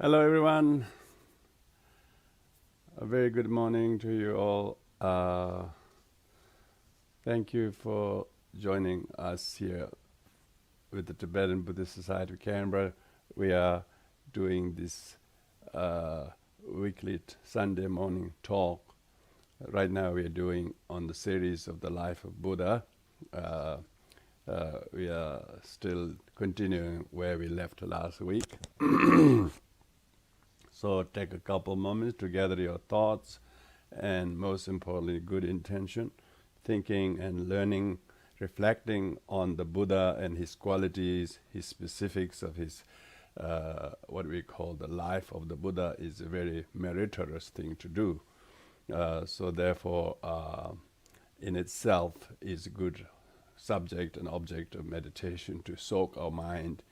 Hello, everyone. A very good morning to you all. Thank you for joining us here with the Tibetan Buddhist Society of Canberra. We are doing this weekly Sunday morning talk. Right now, we are doing on the series of the life of Buddha. We are still continuing where we left last week. So take a couple moments to gather your thoughts and most importantly, good intention, thinking and learning, reflecting on the Buddha and his qualities, his specifics of his, what we call the life of the Buddha is a very meritorious thing to do. So therefore, in itself is a good subject and object of meditation to soak our mind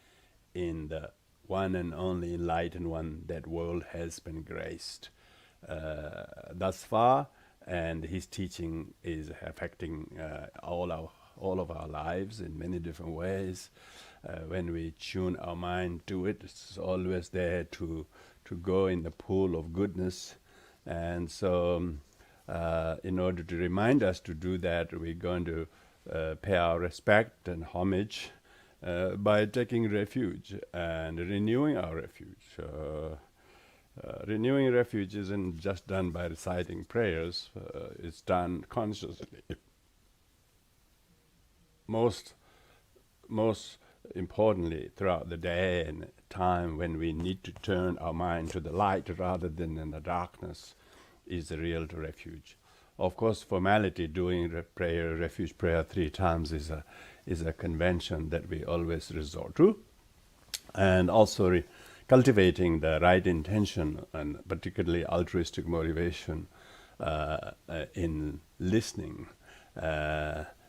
in the one and only enlightened one that world has been graced thus far, and his teaching is affecting all of our lives in many different ways. When we tune our mind to it, it's always there to go in the pool of goodness. And so in order to remind us to do that, we're going to pay our respect and homage by taking refuge and renewing our refuge. Renewing refuge isn't just done by reciting prayers, it's done consciously. Most importantly, throughout the day and time when we need to turn our mind to the light rather than in the darkness is the real refuge. Of course, formality, doing refuge prayer 3 times is a convention that we always resort to, and also cultivating the right intention and particularly altruistic motivation in listening.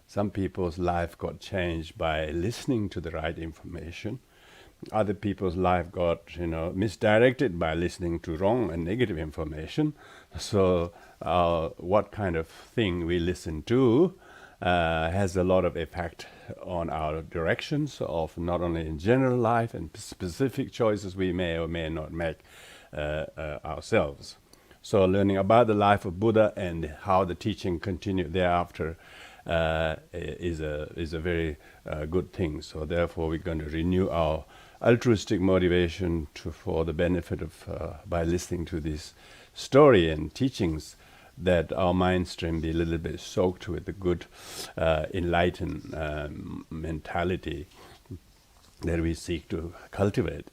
Some people's life got changed by listening to the right information. Other people's life got misdirected by listening to wrong and negative information. So what kind of thing we listen to has a lot of effect on our directions of not only in general life and specific choices we may or may not make ourselves. So learning about the life of Buddha and how the teaching continued thereafter is a very good thing. So therefore we're going to renew our altruistic motivation for the benefit of by listening to this story and teachings, that our mind stream be a little bit soaked with the good enlightened mentality that we seek to cultivate,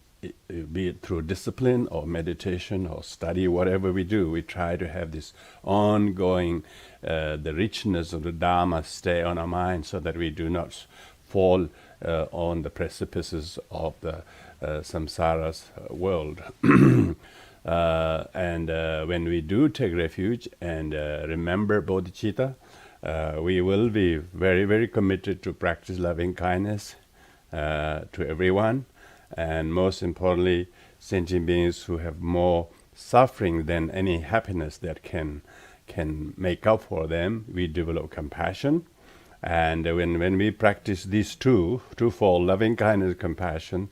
be it through discipline or meditation or study. Whatever we do, we try to have this ongoing the richness of the Dharma stay on our mind so that we do not fall on the precipices of the samsara's world. And when we do take refuge and remember bodhicitta, we will be very, very committed to practice loving kindness to everyone, and most importantly, sentient beings who have more suffering than any happiness that can make up for them. We develop compassion, and when we practice these twofold, loving kindness, compassion,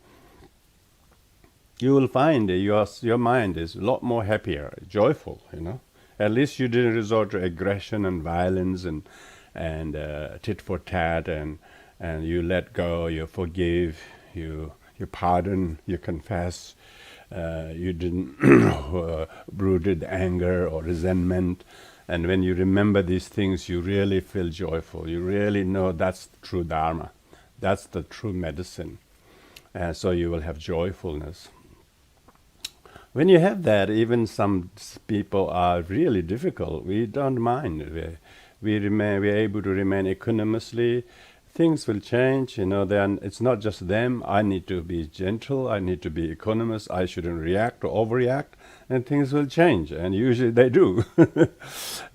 you will find your mind is a lot more happier, joyful. At least you didn't resort to aggression and violence and tit for tat, and you let go, you forgive, you pardon, you confess. You didn't brooded anger or resentment. And when you remember these things, you really feel joyful. You really know that's the true Dharma. That's the true medicine. So you will have joyfulness. When you have that, even some people are really difficult. We don't mind. We're able to remain equanimously. Things will change, then it's not just them. I need to be gentle, I need to be equanimous, I shouldn't react or overreact, and things will change, and usually they do.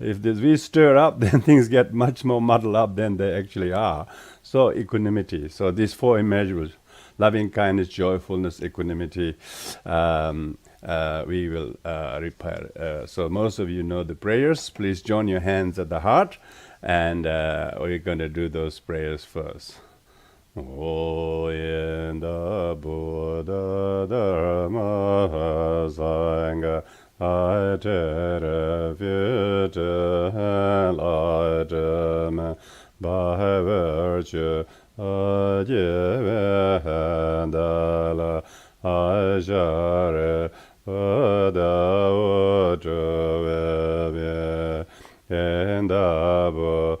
If we stir up, then things get much more muddled up than they actually are. So equanimity, so these 4 immeasurables, loving kindness, joyfulness, equanimity, we will repair. So most of you know the prayers. Please join your hands at the heart, and we're going to do those prayers first. Oyenda Buddha Dharma Sangha Atere future enlightenment by virtue of Yevendala Ajare Buddha Utruvebye Yenda Buddha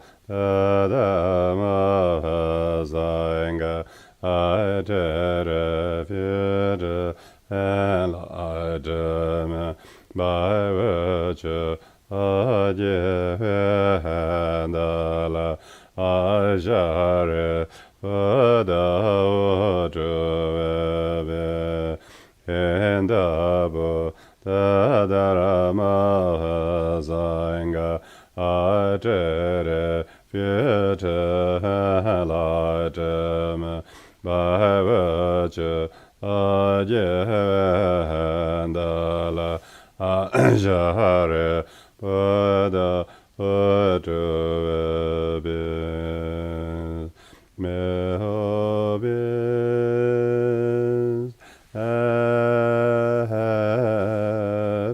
Sangha Atere future enlightenment by virtue of Yevendala Ajare Buddha Utruvebye Yenda Buddha Dharma Sangha Atere future enlightenment by virtue of Yevendala Ajare Buddha Utruvebye Mehobis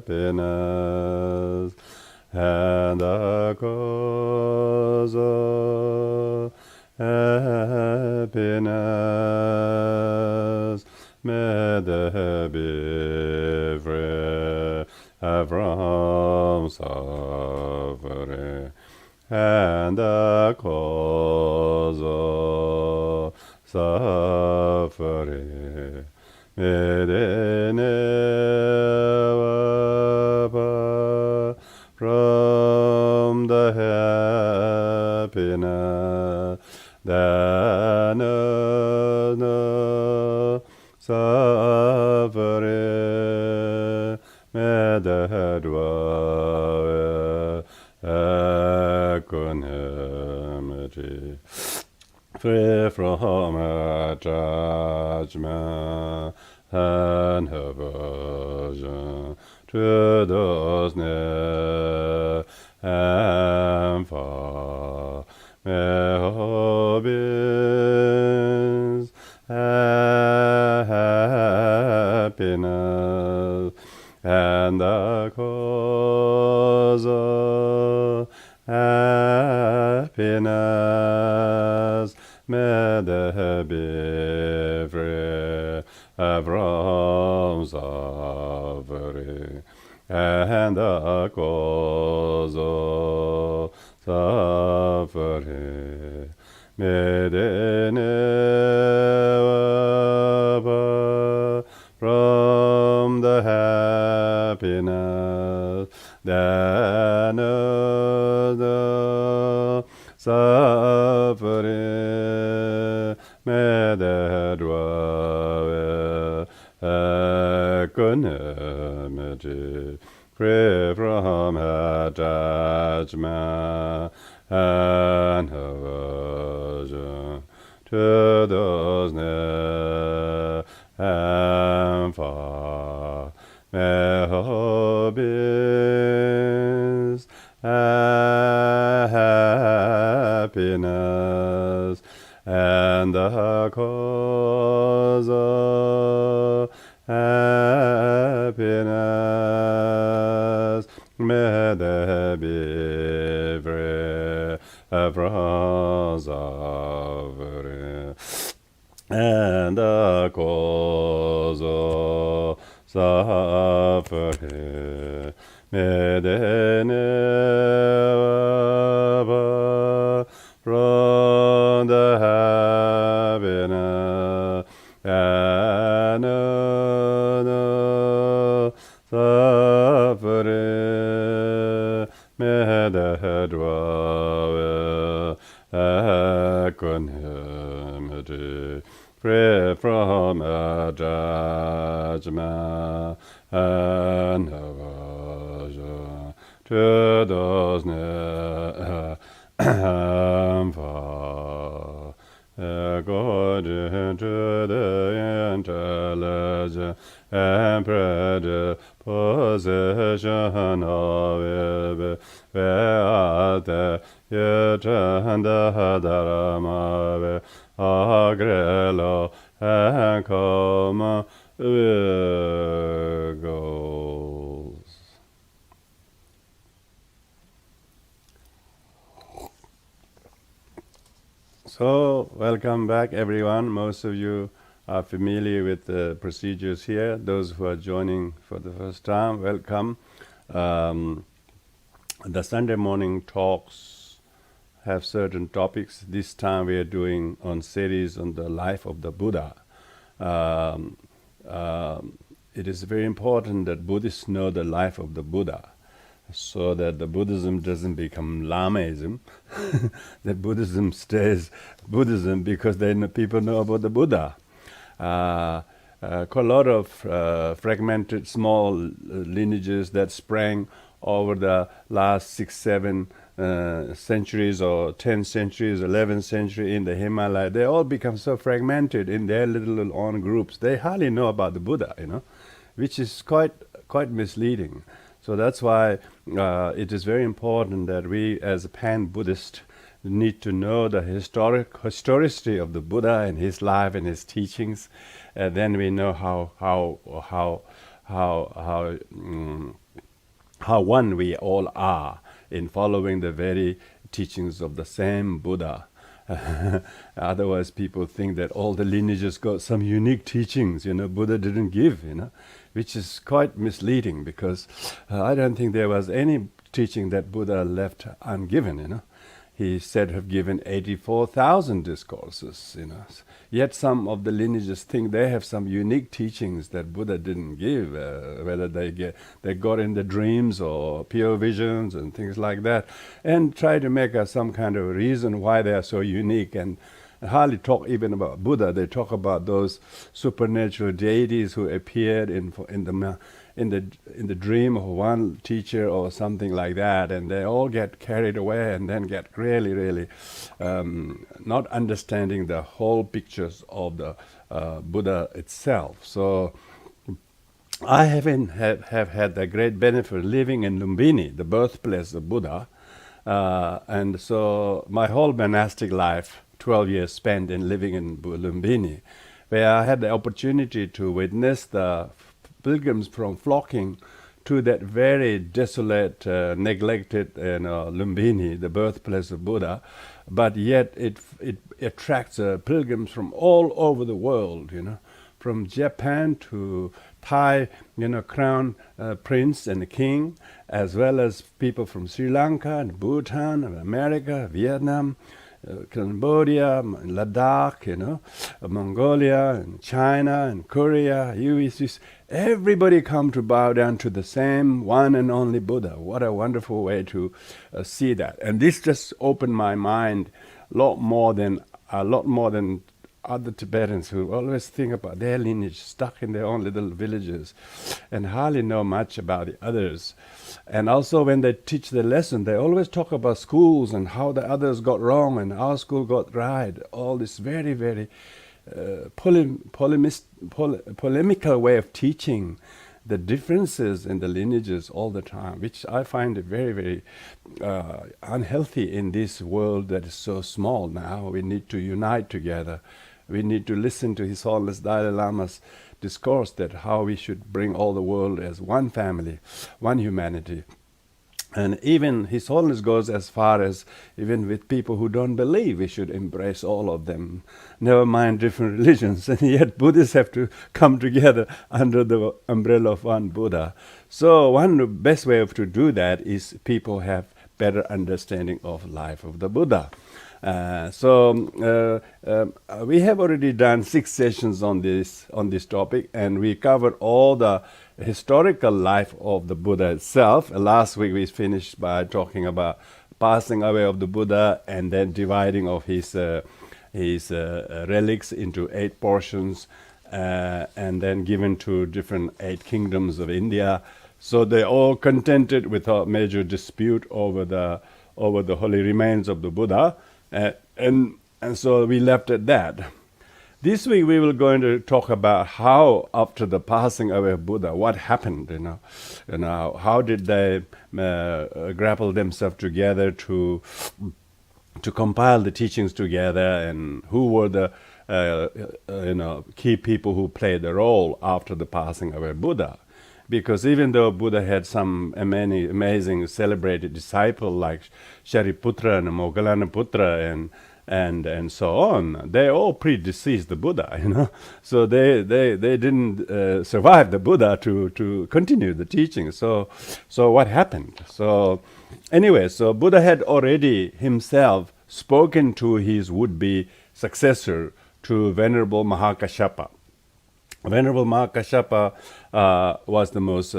happiness and the cause of happiness. May they be free from suffering and the cause of suffering. May they never part from the happiness that knows no suffering. May they dwell in equanimity, free from attachment and aversion to those near and far. May hobbies happiness and the cause of happiness. May they be free from suffering and the cause of suffering. May they never part from the happiness that knows no suffering. May they dwell in equanimity, free from attachment and aversion to those near and far. May hobbies happiness and the cause of happiness. May they be free from suffering and the cause of suffering. May they never part from the happiness and no suffering. May they dwell in equanimity, free from attachment and aversion to those near and far. according to the intelligence and predisposition of it, where the yetanda dharma agrelo and come goals. So, welcome back everyone. Most of you are familiar with the procedures here. Those who are joining for the first time, welcome. The Sunday morning talks have certain topics. This time we are doing on series on the life of the Buddha. It is very important that Buddhists know the life of the Buddha, so that the Buddhism doesn't become Lamaism, that Buddhism stays Buddhism because people know about the Buddha. Quite a lot of fragmented small lineages that sprang over the last 6, 7 centuries or 10 centuries, 11th century in the Himalaya, they all become so fragmented in their little own groups. They hardly know about the Buddha, which is quite misleading. So that's why it is very important that we, as a pan-Buddhist, need to know the historicity of the Buddha and his life and his teachings. Then we know how one we all are in following the very teachings of the same Buddha. Otherwise, people think that all the lineages got some unique teachings, Buddha didn't give, which is quite misleading, because I don't think there was any teaching that Buddha left ungiven, He said to have given 84,000 discourses, Yet some of the lineages think they have some unique teachings that Buddha didn't give, whether they got in the dreams or pure visions and things like that, and try to make some kind of reason why they are so unique, and hardly talk even about Buddha. They talk about those supernatural deities who appeared in the dream of one teacher or something like that, and they all get carried away and then get really not understanding the whole pictures of the Buddha itself. So I have had the great benefit of living in Lumbini, the birthplace of Buddha, and so my whole monastic life, 12 years spent in living in Lumbini, where I had the opportunity to witness the pilgrims from flocking to that very desolate, neglected Lumbini, the birthplace of Buddha, but yet it attracts pilgrims from all over the world, from Japan to Thai, crown prince and king, as well as people from Sri Lanka and Bhutan, and America, Vietnam, Cambodia, Ladakh, Mongolia, and China, and Korea, UECs. Everybody come to bow down to the same one and only Buddha. What a wonderful way to see that. And this just opened my mind a lot more than other Tibetans who always think about their lineage, stuck in their own little villages, and hardly know much about the others. And also when they teach the lesson, they always talk about schools and how the others got wrong and our school got right. All this very, very polemical way of teaching the differences in the lineages all the time, which I find very, very unhealthy in this world that is so small now. We need to unite together. We need to listen to His Holiness Dalai Lama's discourse that how we should bring all the world as one family, one humanity. And even His Holiness goes as far as, even with people who don't believe, we should embrace all of them, never mind different religions. And yet Buddhists have to come together under the umbrella of one Buddha. So one best way to do that is people have better understanding of life of the Buddha. We have already done 6 sessions on this topic, and we covered all the historical life of the Buddha itself. Last week we finished by talking about passing away of the Buddha and then dividing of his relics into 8 portions, and then given to different 8 kingdoms of India. So they all contented without major dispute over the holy remains of the Buddha. And And so we left at that. This week we will going to talk about how after the passing away of Buddha, what happened, how did they grapple themselves together to compile the teachings together, and who were the key people who played the role after the passing away of Buddha. Because even though Buddha had some many amazing celebrated disciples like Shariputra and Moggallanaputra and so on, they all predeceased the Buddha, So they didn't survive the Buddha to continue the teaching. So what happened? So anyway, so Buddha had already himself spoken to his would-be successor, to Venerable Mahakashapa. Venerable Mahakashapa was the most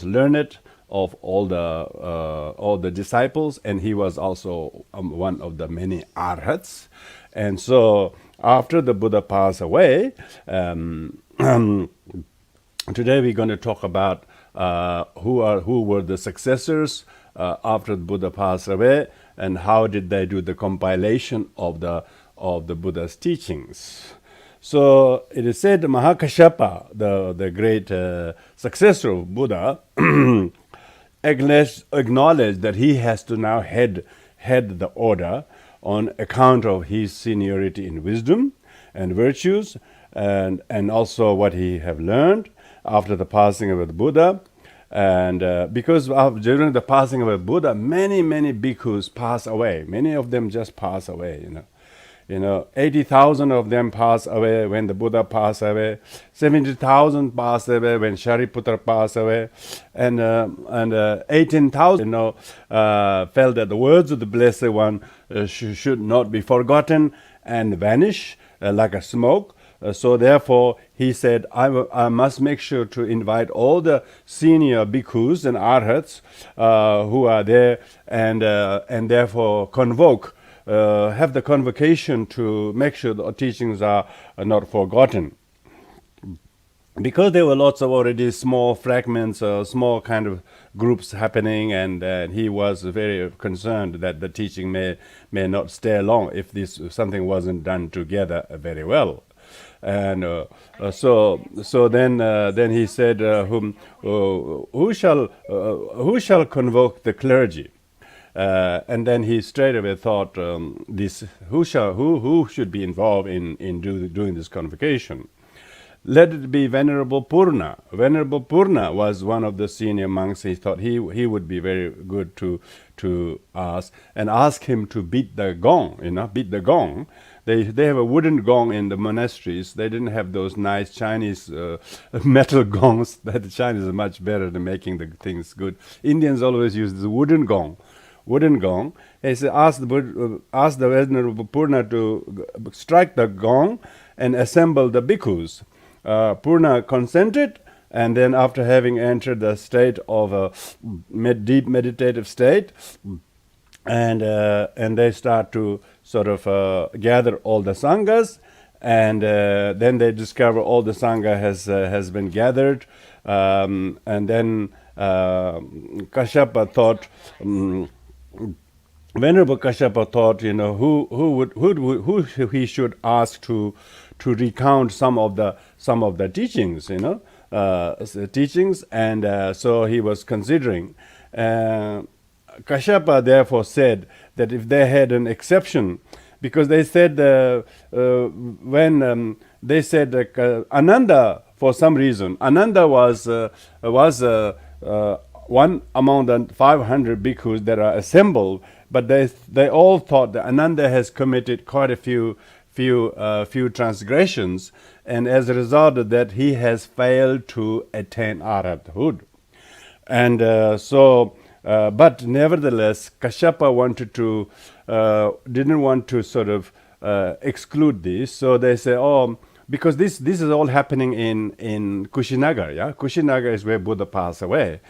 learned of all the disciples, and he was also one of the many arhats. And so after the Buddha passed away, today we're going to talk about who were the successors after the Buddha passed away, and how did they do the compilation of the Buddha's teachings. So it is said Mahakashapa, the great successor of Buddha, acknowledged that he has to now head the order on account of his seniority in wisdom and virtues, and also what he have learned after the passing of the Buddha. And because during the passing of the Buddha, many bhikkhus pass away. Many of them just pass away, 80,000 of them passed away when the Buddha passed away. 70,000 passed away when Shariputra passed away, and 18,000, felt that the words of the Blessed One should not be forgotten and vanish like a smoke. So therefore, he said, I must make sure to invite all the senior bhikkhus and arhats who are there, and therefore have the convocation to make sure the teachings are not forgotten. Because there were lots of already small fragments, small kind of groups happening, and he was very concerned that the teaching may not stay long if something wasn't done together very well. And so then he said, who shall convoke the clergy? And then he straight away thought, who should be involved in doing this convocation? Let it be Venerable Purna. Venerable Purna was one of the senior monks. He thought he would be very good to ask him to beat the gong. Beat the gong. They have a wooden gong in the monasteries. They didn't have those nice Chinese metal gongs. That the Chinese are much better at making the things good. Indians always use the wooden gong. He said, ask the Venerable Purna to strike the gong and assemble the bhikkhus. Purna consented, and then after having entered the state of a deep meditative state, and they start to sort of gather all the sanghas, and then they discover all the sangha has been gathered, and then Kashyapa thought. Venerable Kashyapa thought, who he should ask to recount some of the teachings, teachings, and so he was considering. Kashyapa therefore said that if they had an exception, because they said when they said Ananda, for some reason, Ananda was one among the 500 bhikkhus that are assembled, but they all thought that Ananda has committed quite a few transgressions, and as a result of that, he has failed to attain arhathood. And but nevertheless, Kashyapa didn't want to sort of exclude this. So they say, because this is all happening in Kushinagar. Yeah, Kushinagar is where Buddha passed away.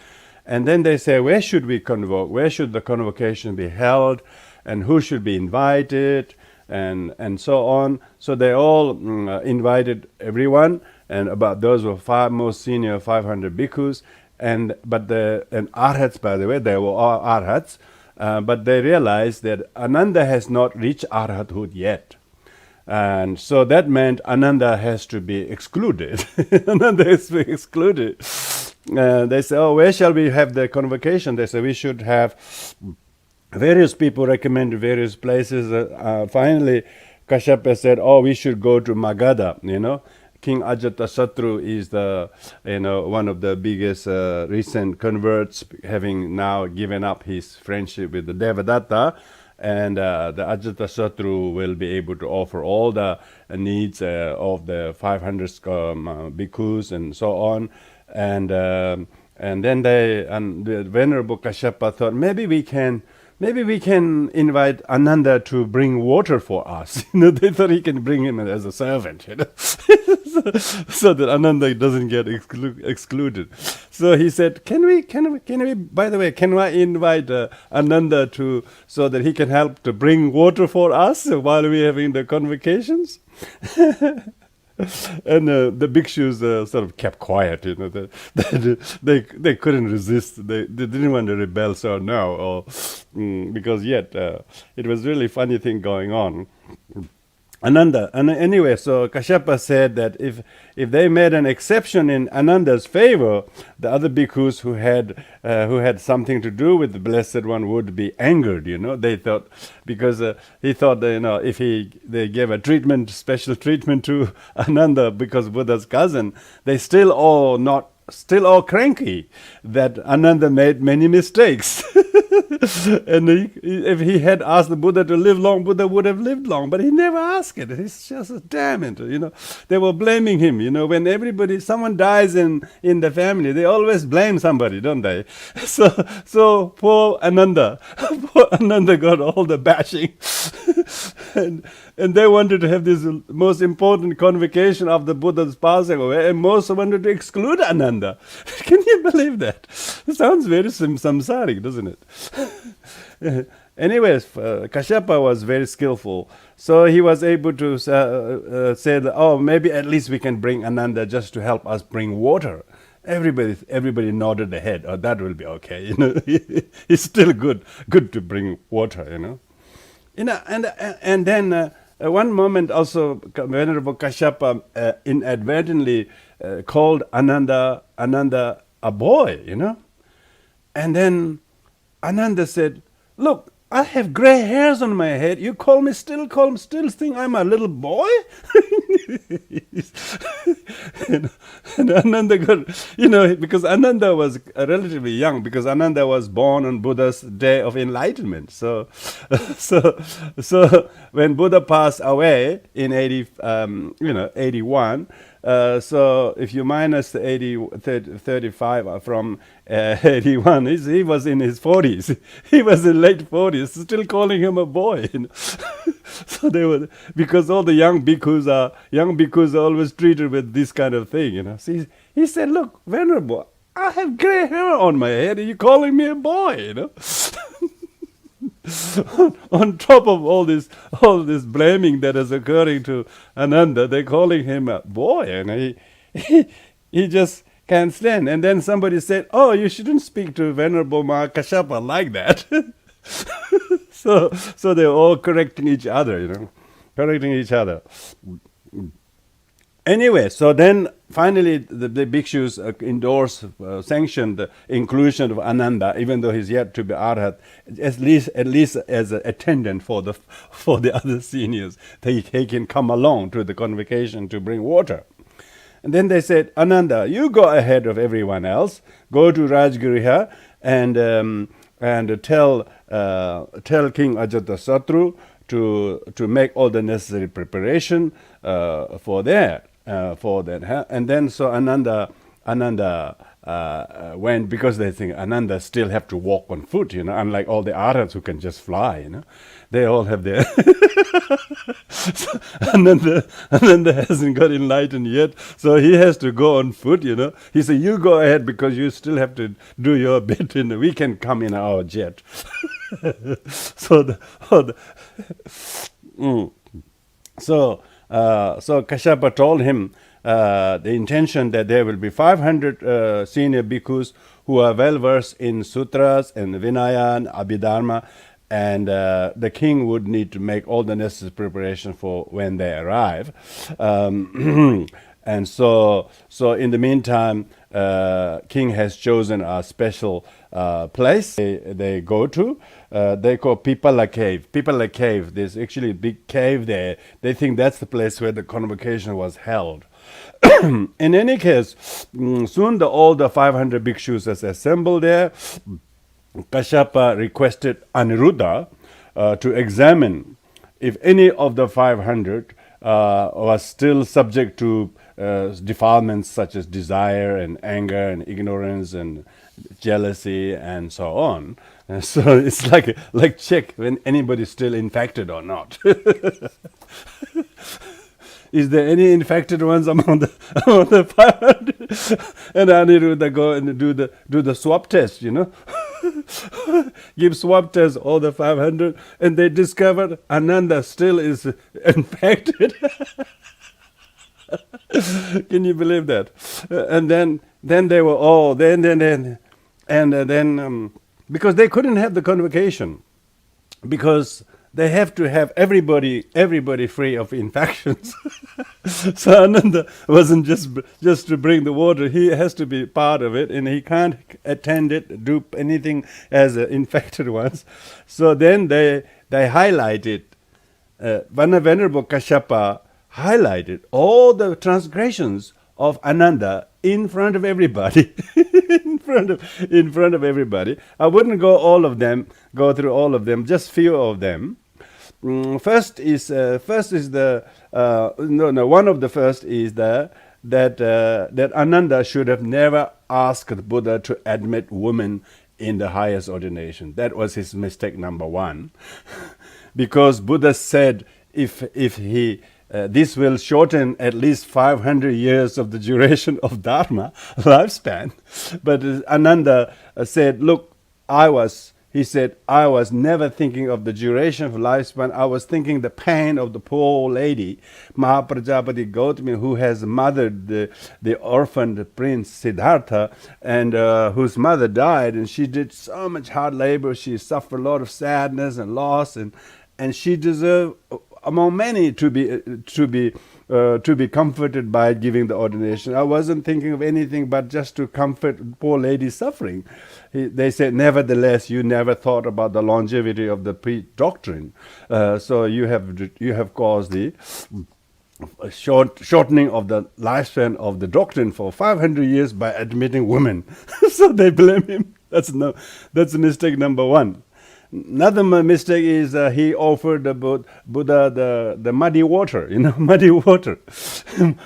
And then they say, where should we convoke? Where should the convocation be held? And who should be invited? And so on. So they all invited everyone, and about those were most senior 500 bhikkhus. And arhats, by the way, they were all arhats. But they realized that Ananda has not reached arhathood yet. And so that meant Ananda has to be excluded. Ananda has to be excluded. They say, oh, where shall we have the convocation? They say we should have various people recommended various places. Finally, Kashyapa said, oh, we should go to Magadha, King Ajatasattu is the, one of the biggest recent converts, having now given up his friendship with the Devadatta, and the Ajatasattu will be able to offer all the needs of the 500 bhikkhus and so on, and then the Venerable Kashyapa thought maybe we can invite Ananda to bring water for us. They thought he can bring him as a servant, so that Ananda doesn't get excluded. So he said, can we, by the way, can I invite Ananda so that he can help to bring water for us while we're having the convocations? And the bhikshus sort of kept quiet, they couldn't resist. They didn't want to rebel, so no, because yet it was really funny thing going on. Ananda, and anyway, so Kashyapa said that if they made an exception in Ananda's favor, the other bhikkhus who had something to do with the Blessed One would be angered. They thought, because he thought that, if they gave a special treatment to Ananda because Buddha's cousin, they still all cranky that Ananda made many mistakes. And if he had asked the Buddha to live long, Buddha would have lived long, but he never asked it. He's just damn it, They were blaming him, when someone dies in the family, they always blame somebody, don't they? So poor Ananda got all the bashing. And they wanted to have this most important convocation of the Buddha's passing away, and most wanted to exclude Ananda. Can you believe that? It sounds very samsaric, doesn't it? Anyways, Kashyapa was very skillful, so he was able to say that, oh, maybe at least we can bring Ananda just to help us bring water. Everybody nodded their head. Oh, that will be okay. It's still good to bring water. And then one moment also, Venerable Kashyapa inadvertently called Ananda a boy. And then Ananda said, "Look, I have gray hairs on my head. You still think I'm a little boy?" and Ananda got, because Ananda was relatively young, because Ananda was born on Buddha's day of enlightenment. So when Buddha passed away in 81. So if you minus the 35 from 81, he was in his 40s. He was in late 40s, still calling him a boy. So they were, because all the young bhikkhus are always treated with this kind of thing. So he said, "Look, Venerable, I have gray hair on my head, and you're calling me a boy." On top of all this blaming that is occurring to Ananda, they're calling him a boy, and he just can't stand. And then somebody said, "Oh, you shouldn't speak to Venerable Kashyapa like that." So they're all correcting each other, Anyway, so then finally the bhikshus sanctioned the inclusion of Ananda, even though he's yet to be arhat, at least as an attendant for the other seniors. He can come along to the convocation to bring water. And then they said, "Ananda, you go ahead of everyone else. Go to Rajgriha and tell King Ajatasattu to make all the necessary preparation for that." And then so Ananda went, because they think Ananda still have to walk on foot, unlike all the arhats who can just fly, They all have their... So Ananda hasn't got enlightened yet, so he has to go on foot, He said, "You go ahead because you still have to do your bit, we can come in our jet." So Kashyapa told him the intention that there will be 500 senior bhikkhus who are well versed in sutras and Vinaya and Abhidharma, and the king would need to make all the necessary preparation for when they arrive. And so in the meantime, king has chosen a special place they go to. They call Pipala Cave. Pipala Cave. There's actually a big cave there. They think that's the place where the convocation was held. In any case, soon all the 500 bhikshus is assembled there. Kashyapa requested Aniruddha to examine if any of the 500 was still subject to defilements such as desire and anger and ignorance and jealousy and so on. And so it's like check when anybody's still infected or not. Is there any infected ones among the 500? And Aniruddha go and do the swab test, give swab test all the 500, and they discovered Ananda still is infected. Can you believe that? And then they were all then because they couldn't have the convocation because they have to have everybody free of infections. So Ananda wasn't just to bring the water; he has to be part of it, and he can't attend it, do anything as infected ones. So then they highlighted. Venerable Kashyapa highlighted all the transgressions of Ananda in front of everybody. in front of everybody. I wouldn't go through all of them, just few of them. One of the first is that Ananda should have never asked Buddha to admit women in the highest ordination. That was his mistake number one. Because Buddha said if he this will shorten at least 500 years of the duration of Dharma lifespan. But Ananda said, look, I was never thinking of the duration of lifespan. I was thinking the pain of the poor lady, Mahaprajapati Gautami, who has mothered the orphaned prince Siddhartha, and whose mother died, and she did so much hard labor. She suffered a lot of sadness and loss, and she deserved, among many, to be comforted by giving the ordination. I wasn't thinking of anything but just to comfort poor lady suffering. They said, nevertheless, you never thought about the longevity of the doctrine. So you have caused the shortening of the lifespan of the doctrine for 500 years by admitting women. So they blame him. That's mistake number one. Another mistake is he offered the Buddha the muddy water, muddy water.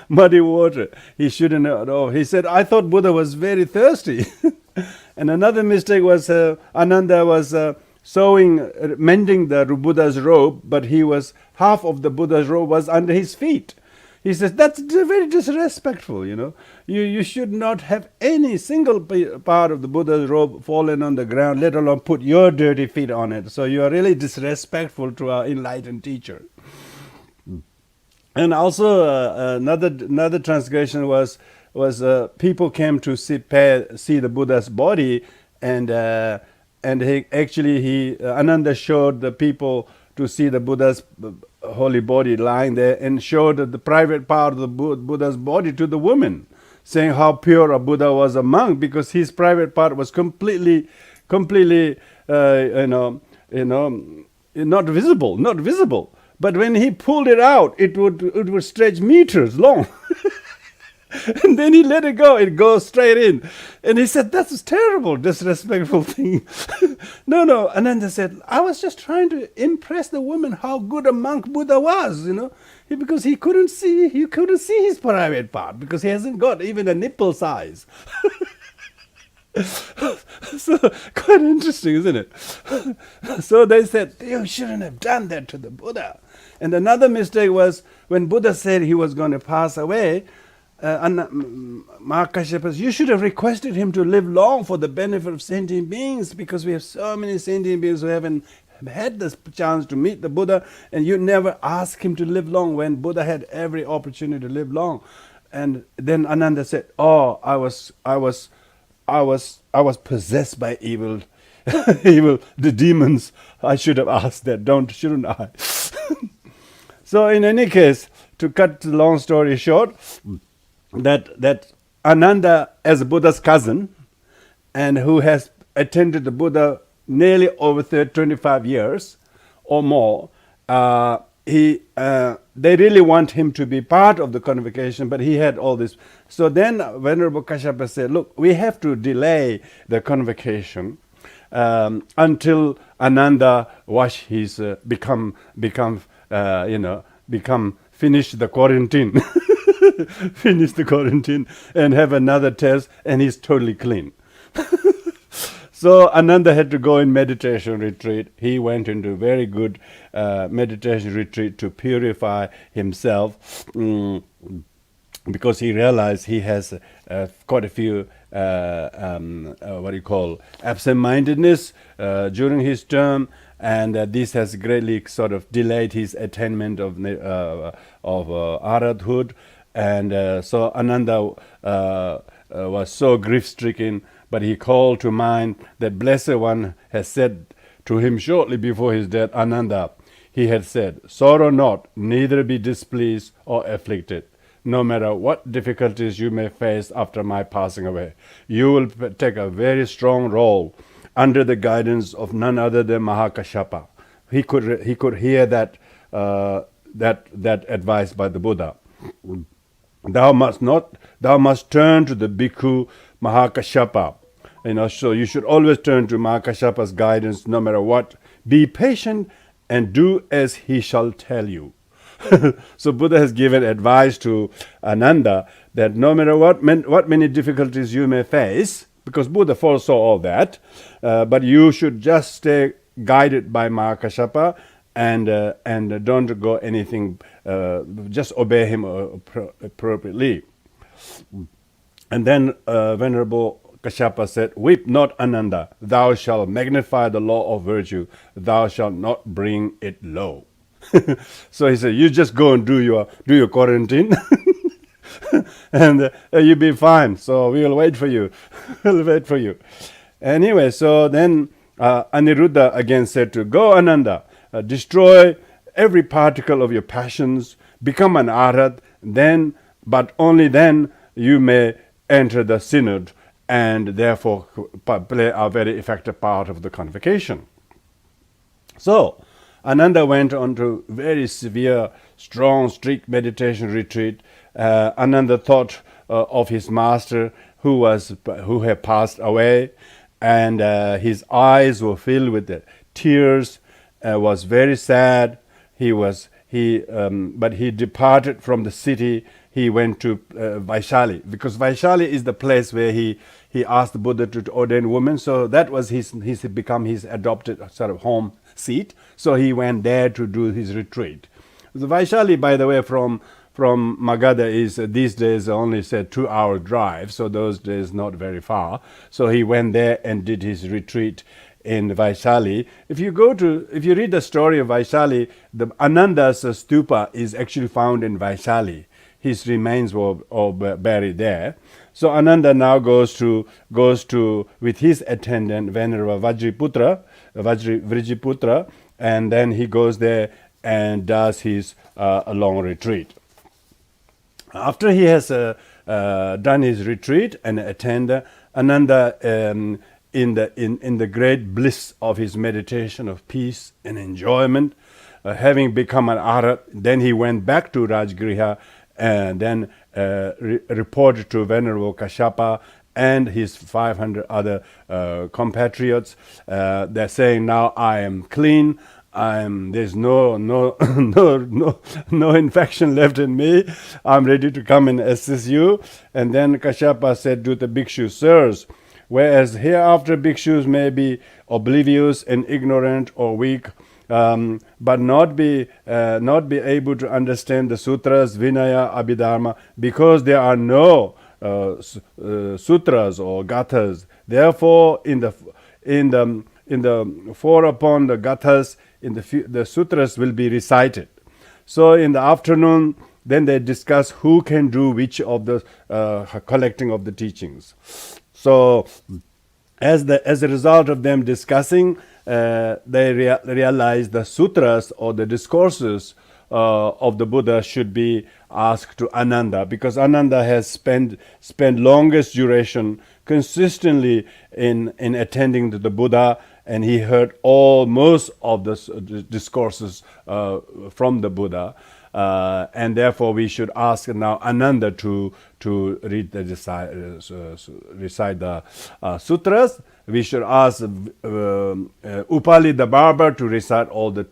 Muddy water. He shouldn't have. Oh, he said, I thought Buddha was very thirsty. And another mistake was Ananda was mending the Buddha's robe, but half of the Buddha's robe was under his feet. He says, that's very disrespectful, You should not have any single part of the Buddha's robe fallen on the ground, let alone put your dirty feet on it. So you are really disrespectful to our enlightened teacher. And also another transgression was people came to see the Buddha's body, and Ananda showed the people to see the Buddha's holy body lying there, and showed the private part of the Buddha's body to the woman, saying how pure a Buddha was a monk, because his private part was completely not visible. But when he pulled it out, it would stretch meters long. And then he let it go. It goes straight in. And he said, that's a terrible, disrespectful thing. No. Ananda said, I was just trying to impress the woman how good a monk Buddha was, because he couldn't see his private part, because he hasn't got even a nipple size. So, quite interesting, isn't it? So they said, you shouldn't have done that to the Buddha. And another mistake was when Buddha said he was going to pass away, Mahakashyapa, you should have requested him to live long for the benefit of sentient beings, because we have so many sentient beings who haven't had this chance to meet the Buddha, and you never asked him to live long when Buddha had every opportunity to live long. And then Ananda said, I was possessed by evil The demons, I should have asked that, shouldn't I? So in any case, to cut the long story short, that Ananda, as Buddha's cousin, and who has attended the Buddha nearly over 25 years or more, they really want him to be part of the convocation, but he had all this. So then Venerable Kashyapa said, look, we have to delay the convocation until Ananda finish the quarantine, finish the quarantine and have another test, and he's totally clean. So Ananda had to go in meditation retreat. He went into very good meditation retreat to purify himself, because he realized he has quite a few absent-mindedness during his term, and this has greatly sort of delayed his attainment of arhathood. And so Ananda was so grief-stricken, but he called to mind that Blessed One has said to him shortly before his death, Ananda, he had said, sorrow not, neither be displeased or afflicted. No matter what difficulties you may face after my passing away, you will take a very strong role under the guidance of none other than Mahakashyapa. He could hear that advice by the Buddha. Thou must turn to the bhikkhu Mahakashyapa. So you should always turn to Mahakashyapa's guidance no matter what. Be patient and do as he shall tell you. So Buddha has given advice to Ananda that no matter what many difficulties you may face, because Buddha foresaw all that, but you should just stay guided by Mahakashyapa and don't go anything, just obey him appropriately. And then Venerable Kashyapa said, weep not, Ananda, thou shalt magnify the law of virtue, thou shalt not bring it low. So he said, you just go and do your quarantine and you'll be fine. So we will wait for you. We'll wait for you. Anyway, so then Aniruddha again said to, go, Ananda, destroy every particle of your passions, become an arhat, but only then you may enter the synod and therefore play a very effective part of the convocation. So Ananda went on to very severe, strong, strict meditation retreat. Ananda thought of his master who had passed away, and his eyes were filled with tears. Was very sad. But he departed from the city. He went to Vaishali, because Vaishali is the place where he asked the Buddha to ordain women. So that was he's become his adopted sort of home seat. So he went there to do his retreat. The Vaishali, by the way, from Magadha is these days only said 2-hour drive. So those days not very far. So he went there and did his retreat in Vaishali. If you read the story of Vaishali, the Ananda's stupa is actually found in Vaishali. His remains were all buried there. So Ananda now goes to with his attendant Venerable Vajriputra, and then he goes there and does his long retreat. After he has done his retreat and attend, Ananda in the great bliss of his meditation of peace and enjoyment, having become an arhat, then he went back to Rajgriha and then reported to Venerable Kashyapa and his 500 other compatriots. They're saying, now I am clean. There's no infection left in me. I'm ready to come and assist you. And then Kashyapa said to the bhikshu, sirs, whereas hereafter bhikshus may be oblivious and ignorant or weak, but not be able to understand the sutras, Vinaya, Abhidharma, because there are no sutras or gathas. Therefore, in the fore upon the gathas, the sutras will be recited. So in the afternoon, then they discuss who can do which of the collecting of the teachings. So as a result of them discussing, they realized the sutras or the discourses of the Buddha should be asked to Ananda, because Ananda has spent longest duration consistently in attending to the Buddha, and he heard most of the discourses from the Buddha. And therefore we should ask now Ananda to recite the sutras. We should ask Upali the barber to recite all the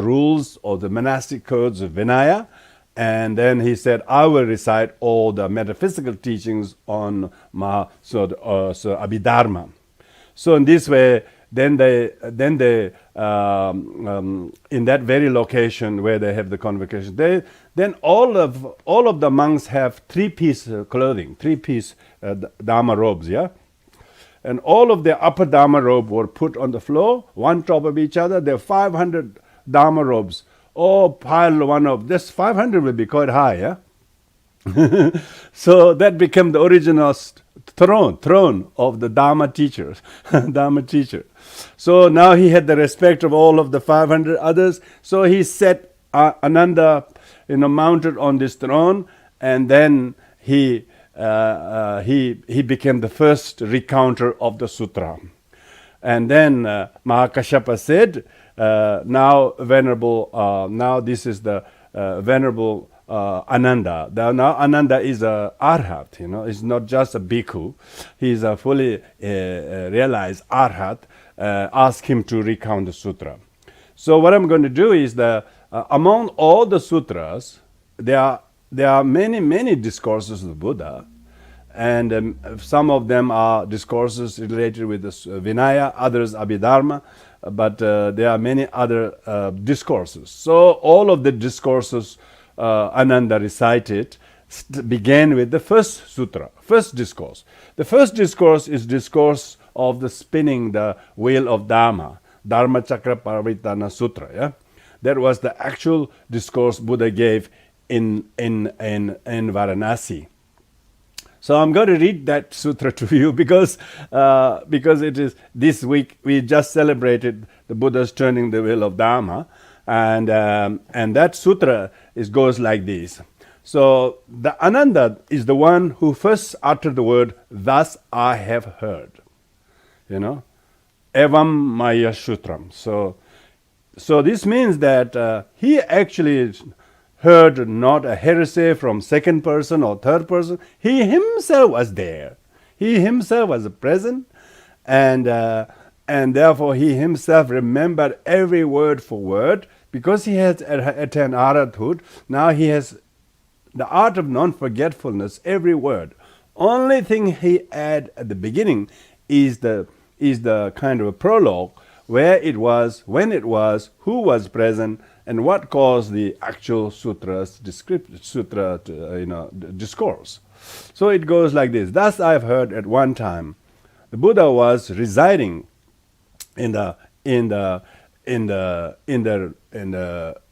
rules, all the monastic codes of Vinaya. And then he said, I will recite all the metaphysical teachings on Abhidharma. So in this way, then they in that very location where they have the convocation, then all of the monks have three-piece clothing, three-piece Dharma robes, yeah? And all of their upper Dharma robe were put on the floor, one top of each other. There are 500 Dharma robes, all piled one of this. 500 will be quite high, yeah? So that became the original throne of the Dharma teacher. Dharma teacher. So now he had the respect of all of the 500 others. So he set Ananda, mounted on this throne, and then he became the first recounter of the sutra. And then Mahakashyapa said, now this is the venerable Ananda. Now Ananda is a arhat, he's not just a bhikkhu. He's a fully realized arhat. Ask him to recount the sutra. So what I'm going to do is among all the sutras, there are many discourses of the Buddha, and some of them are discourses related with the Vinaya, others Abhidharma, but there are many other discourses. So all of the discourses Ananda recited began with the first sutra, first discourse. The first discourse is discourse of the spinning the wheel of Dharma, Dharma Chakra Parivartana Sutra. Yeah, that was the actual discourse Buddha gave in Varanasi. So I'm going to read that sutra to you because it is this week we just celebrated the Buddha's turning the wheel of Dharma, and that sutra goes like this. So the Ananda is the one who first uttered the word, "Thus I have heard." Evam Maya Sutram. So this means that he actually heard not a heresy from second person or third person. He himself was there. He himself was present, and therefore he himself remembered every word for word, because he has attained arahathood. Now he has the art of non-forgetfulness, every word. Only thing he add at the beginning is the kind of a prologue, where it was, when it was, who was present, and what caused the actual discourse. So it goes like this. Thus I've heard at one time, the Buddha was residing in the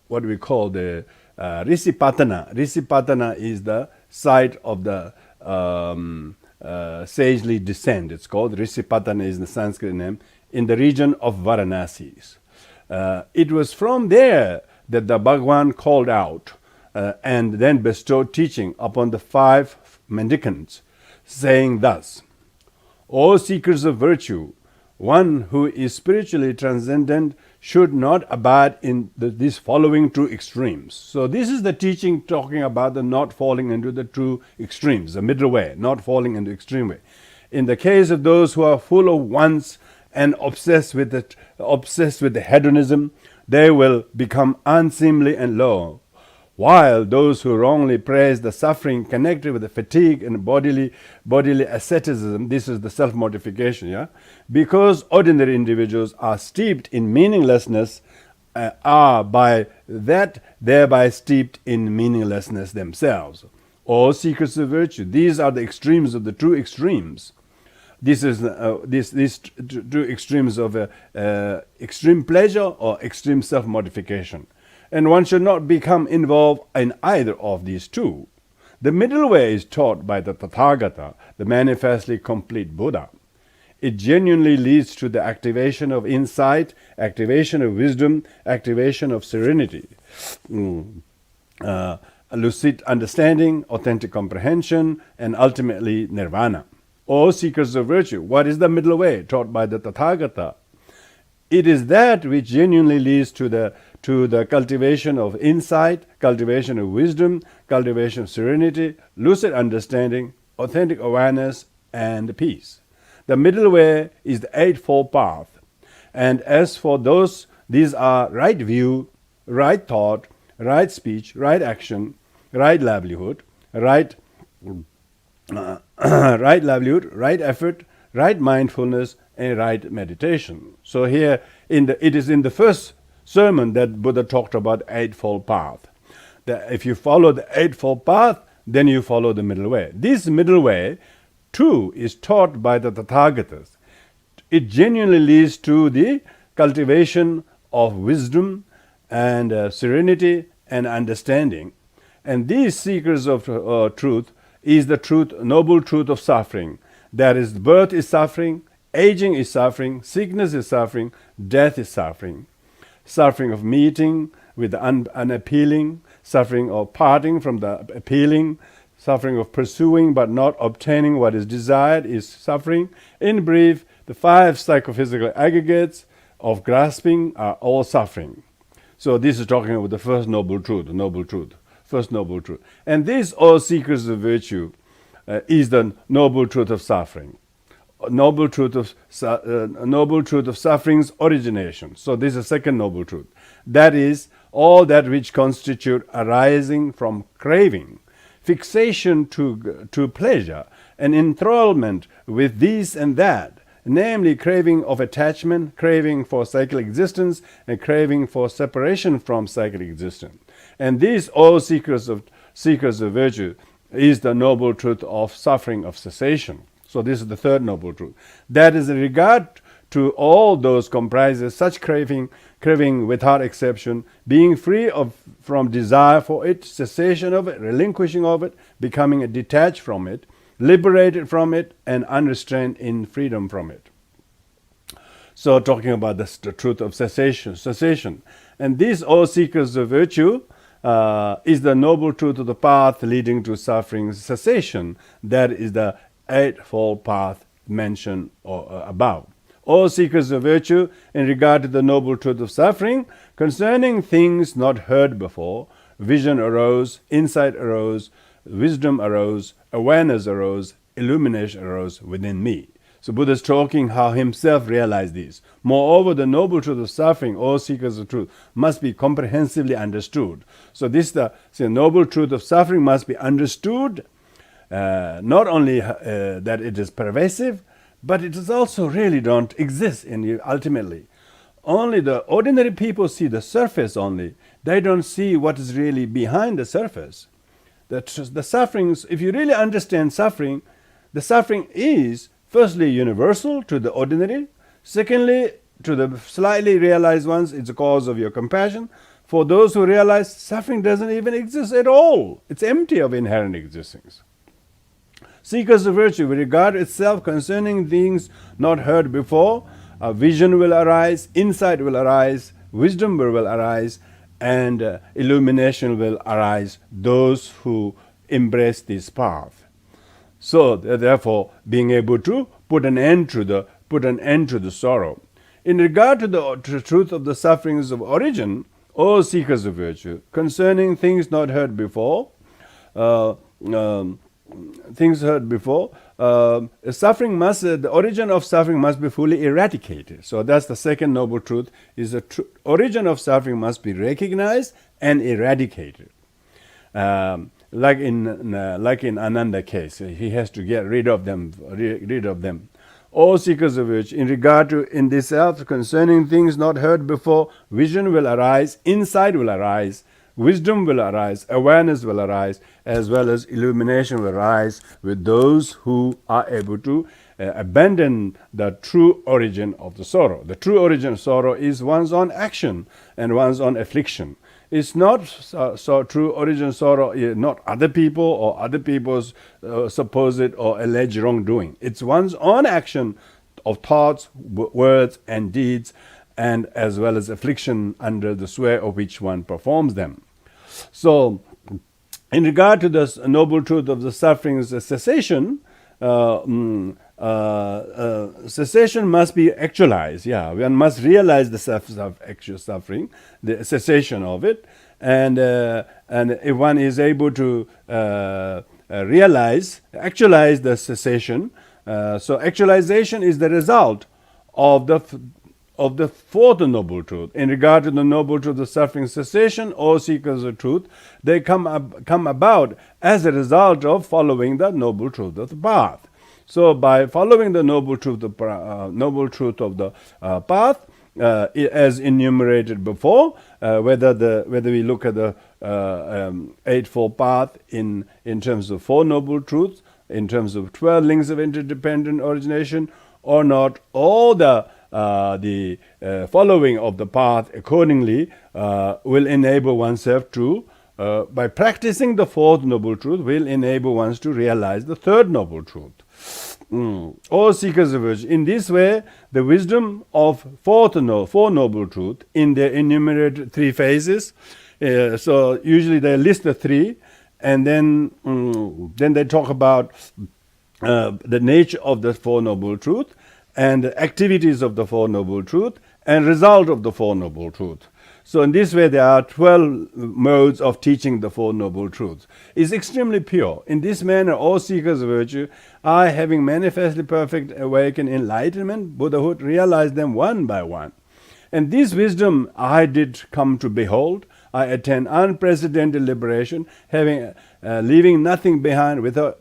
what we call the Risipatana. Risipatana is the site of the sagely descent. It's called Risipatana, is the Sanskrit name, in the region of Varanasi. It was from there that the Bhagavan called out and then bestowed teaching upon the 5 mendicants, saying thus: O seekers of virtue, one who is spiritually transcendent should not abide in these following 2 extremes. So this is the teaching talking about the not falling into the 2 extremes, the middle way, not falling into extreme way. In the case of those who are full of wants and obsessed with the hedonism, they will become unseemly and low, while those who wrongly praise the suffering connected with the fatigue and bodily asceticism, this is the self-mortification, yeah? Because ordinary individuals are steeped in meaninglessness, are by that thereby steeped in meaninglessness themselves. All seekers of virtue, these are the extremes of the 2 extremes. This is these 2 extremes of extreme pleasure or extreme self-mortification. And one should not become involved in either of these 2. The middle way is taught by the Tathagata, the manifestly complete Buddha. it genuinely leads to the activation of insight, activation of wisdom, activation of serenity, lucid understanding, authentic comprehension, and ultimately nirvana. O seekers of virtue, what is the middle way taught by the Tathagata? It is that which genuinely leads to the cultivation of insight, cultivation of wisdom, cultivation of serenity, lucid understanding, authentic awareness, and peace. The middle way is the Eightfold Path. And as for those, these are right view, right thought, right speech, right action, right livelihood, right right effort, right mindfulness, and right meditation. So here, it is in the first sermon that Buddha talked about Eightfold Path. If you follow the Eightfold Path, then you follow the middle way. This middle way, too, is taught by the Tathagatas. It genuinely leads to the cultivation of wisdom and serenity and understanding. And these seekers of truth is the truth, noble truth of suffering. That is, birth is suffering, aging is suffering, sickness is suffering, death is suffering. Suffering of meeting with the unappealing, suffering of parting from the appealing, suffering of pursuing but not obtaining what is desired is suffering. In brief, the 5 psychophysical aggregates of grasping are all suffering. So this is talking about the first noble truth, first noble truth. And this, all seekers of virtue, is the noble truth of suffering. Noble truth of suffering's origination. So this is the second noble truth. That is, all that which constitute arising from craving, fixation to pleasure, and enthrallment with this and that, namely craving of attachment, craving for cyclic existence, and craving for separation from cyclic existence. And these all seekers of virtue is the noble truth of suffering of cessation. So this is the third noble truth. That is in regard to all those comprises such craving without exception, being free from desire for it, cessation of it, relinquishing of it, becoming detached from it, liberated from it, and unrestrained in freedom from it. So talking about the truth of cessation. And these all seekers of virtue is the noble truth of the path leading to suffering cessation. That is the Eightfold Path mentioned above. All seekers of virtue, in regard to the noble truth of suffering, concerning things not heard before, vision arose, insight arose, wisdom arose, awareness arose, illumination arose within me. So Buddha is talking how himself realized this. Moreover, the noble truth of suffering, all seekers of truth, must be comprehensively understood. So the noble truth of suffering must be understood, not only that it is pervasive, but it is also really don't exist in you ultimately. Only the ordinary people see the surface only. They don't see what is really behind the surface. The sufferings, if you really understand suffering, the suffering is firstly universal to the ordinary. Secondly, to the slightly realized ones, it's a cause of your compassion. For those who realize suffering doesn't even exist at all, it's empty of inherent existence. Seekers of virtue will regard itself concerning things not heard before. A vision will arise, insight will arise, wisdom will arise, and illumination will arise, those who embrace this path. So therefore, being able to put an end to the sorrow. In regard to the truth of the sufferings of origin, all seekers of virtue, concerning things not heard before, the origin of suffering must be fully eradicated. So that's the second noble truth, is the origin of suffering must be recognized and eradicated. Like in Ananda case, he has to get rid of them. All seekers of virtue, in regard to in this self, concerning things not heard before, vision will arise, insight will arise, wisdom will arise, awareness will arise, as well as illumination will arise with those who are able to abandon the true origin of the sorrow. The true origin of sorrow is one's own action and one's own affliction. It's not so true origin of sorrow, not other people or other people's supposed or alleged wrongdoing. It's one's own action, of thoughts, words, and deeds, and as well as affliction under the sway of which one performs them. So, in regard to the noble truth of the suffering's cessation, cessation must be actualized. Yeah, one must realize the actual suffering, the cessation of it, and if one is able to actualize the cessation, so actualization is the result of the fourth noble truth. In regard to the noble truth of suffering cessation, all seekers of truth, they come about as a result of following the noble truth of the path. So by following the noble truth of the path, as enumerated before, whether we look at the Eightfold Path in terms of Four Noble Truths, in terms of 12 links of interdependent origination, or not, all the following of the path accordingly will enable oneself to, by practicing the fourth noble truth, will enable ones to realize the third noble truth. All seekers of virtue. In this way, the wisdom of Four Noble Truth in their enumerated three phases. So usually they list the three, and then they talk about the nature of the Four Noble Truth, and the activities of the Four Noble Truth, and result of the Four Noble Truth. So in this way, there are 12 modes of teaching the Four Noble Truths. It's extremely pure. In this manner, all seekers of virtue, I, having manifestly perfect awakened enlightenment, Buddhahood, realize them one by one. And this wisdom I did come to behold. I attain unprecedented liberation, having leaving nothing behind, without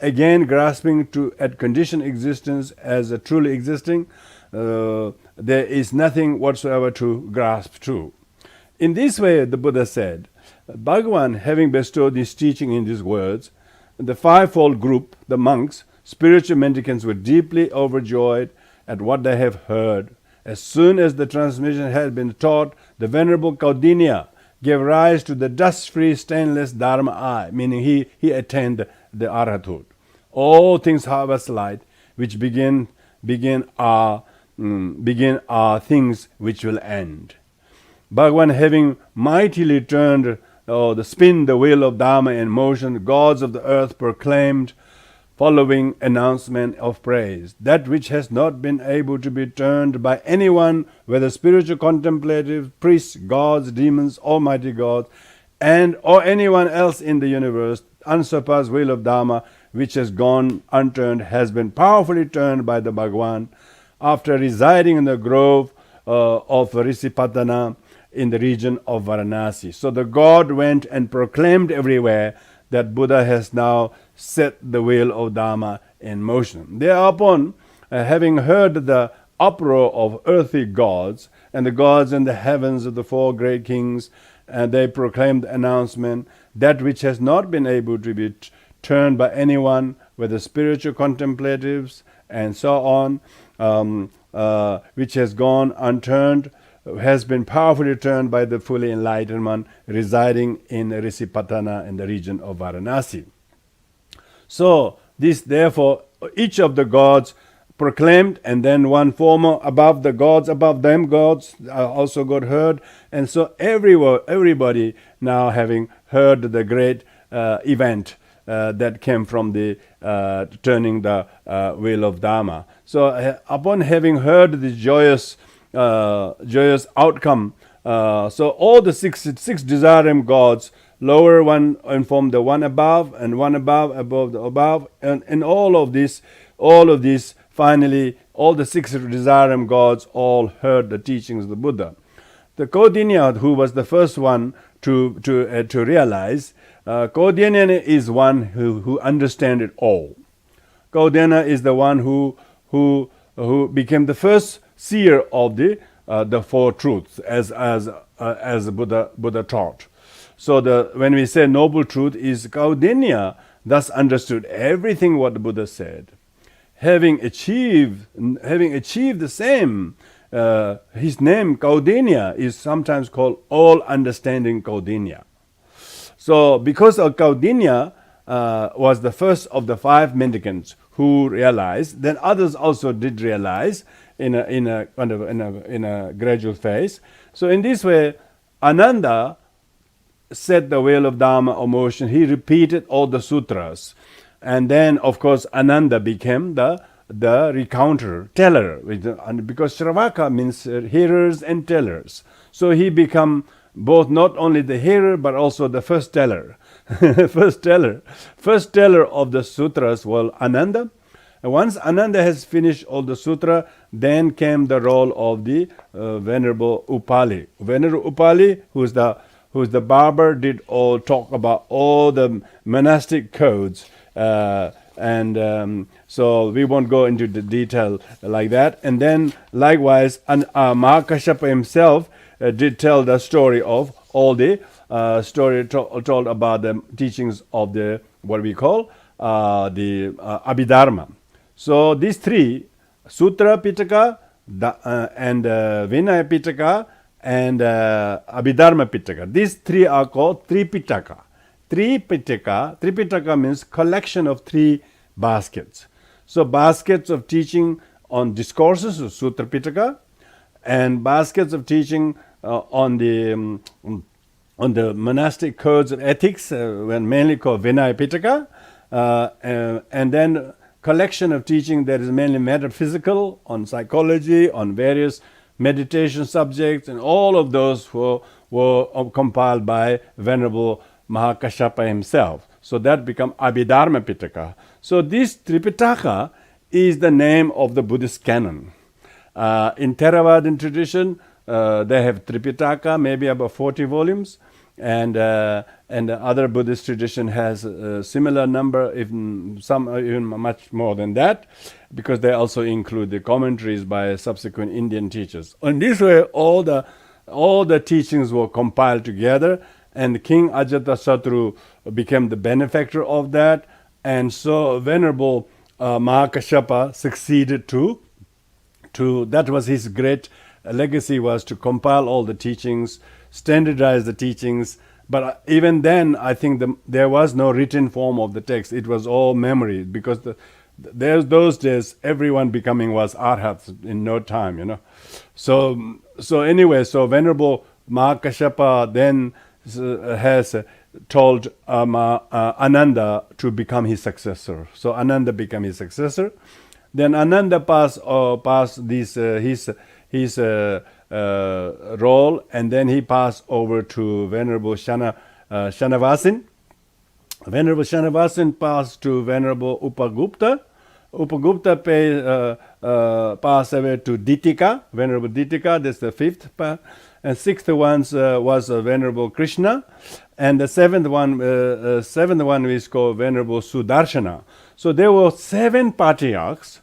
again grasping at conditioned existence as a truly existing. There is nothing whatsoever to grasp to. In this way, the Buddha said, Bhagavan, having bestowed his teaching in these words, the fivefold group, the monks, spiritual mendicants, were deeply overjoyed at what they have heard. As soon as the transmission had been taught, the Venerable Kaudinya gave rise to the dust-free, stainless Dharma eye, meaning he attained the Arhathood. All things harvest light, which begin are things which will end. Bhagavan, having mightily turned spin the wheel of Dharma in motion, gods of the earth proclaimed following announcement of praise: that which has not been able to be turned by anyone, whether spiritual contemplatives, priests, gods, demons, almighty gods, or anyone else in the universe, unsurpassed wheel of Dharma, which has gone unturned, has been powerfully turned by the Bhagavan after residing in the grove of Risipatana in the region of Varanasi. So the god went and proclaimed everywhere that Buddha has now set the wheel of Dharma in motion. Thereupon, having heard the uproar of earthly gods and the gods in the heavens of the four great kings, they proclaimed the announcement: that which has not been able to be turned by anyone, whether spiritual contemplatives and so on, which has gone unturned, has been powerfully turned by the fully enlightened one residing in Risipatana in the region of Varanasi. So this, therefore, each of the gods proclaimed, and then one former above the gods, above them gods also got heard, and so everybody now having heard the great event that came from the turning the wheel of Dharma. So upon having heard the joyous outcome, so all the six Desirem gods, lower one informed the one above, and one above the above, and all of this, finally, all the six Desirem gods all heard the teachings of the Buddha. The Kaudinya, who was the first one to realize, Kaudinya is one who understands it all. Kaudinya is the one who became the first seer of the four truths, as Buddha taught. So when we say noble truth, is Kaudinya thus understood everything what the Buddha said, having achieved the same. His name Kaudinya is sometimes called all understanding Kaudinya. So because of Kaudinya was the first of the five mendicants who realized. Then others also did realize in a gradual phase. So in this way, Ananda set the wheel of Dharma or motion. He repeated all the sutras, and then of course Ananda became the recounter, teller, because Shravaka means hearers and tellers. So he became both not only the hearer but also the first teller. First teller of the sutras was Ananda. And once Ananda has finished all the sutra, then came the role of the Venerable Upali. Venerable Upali, who's the barber, did all talk about all the monastic codes. So we won't go into the detail like that. And then likewise, Mahakashyapa himself did tell the story of all the story told about the teachings of the what we call the Abhidharma. So these three, Sutra Pitaka and Vinaya Pitaka and Abhidharma Pitaka, these three are called Tripitaka. Tripitaka means collection of three baskets. So baskets of teaching on discourses, Sutra Pitaka, and baskets of teaching on the monastic codes of ethics, when mainly called Vinaya Pitaka, and then collection of teaching that is mainly metaphysical, on psychology, on various meditation subjects, and all of those were compiled by Venerable Mahakashyapa himself. So that become Abhidharma Pitaka. So this Tripitaka is the name of the Buddhist canon. In Theravadan tradition, they have Tripitaka, maybe about 40 volumes, and the other Buddhist tradition has a similar number, even much more than that, because they also include the commentaries by subsequent Indian teachers. In this way, all the teachings were compiled together, and King Ajatasattu became the benefactor of that, and so Venerable Mahakashyapa succeeded to that was his great legacy, was to compile all the teachings, standardize the teachings. But even then, I think there was no written form of the text. It was all memory, because there's those days everyone becoming was arhats in no time, So anyway, so Venerable Mahakashyapa then has told Ananda to become his successor. So Ananda became his successor. Then Ananda passed his role, and then he passed over to Venerable Shanavasin. Venerable Shanavasin passed to Venerable Upagupta. Upagupta passed away to Ditika, Venerable Ditika. That's the fifth. And sixth one was Venerable Krishna, and the seventh one is called Venerable Sudarshana. So there were 7 patriarchs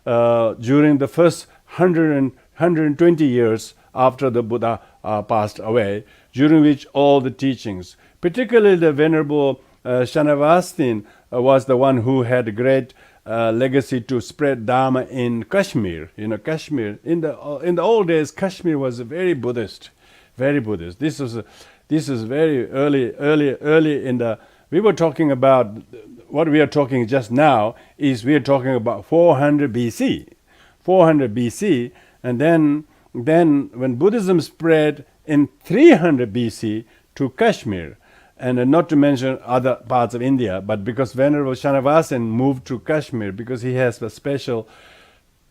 during the first 120 years after the Buddha passed away, during which all the teachings, particularly the Venerable Shanavasin, was the one who had a great legacy to spread Dharma in Kashmir. Kashmir in the old days, Kashmir was very Buddhist, very Buddhist. This is very early in the. We were talking about what we are talking just now is we are talking about 400 BC, 400 BC, and then when Buddhism spread in 300 BC to Kashmir. And not to mention other parts of India, but because Venerable Shanavasin moved to Kashmir, because he has a special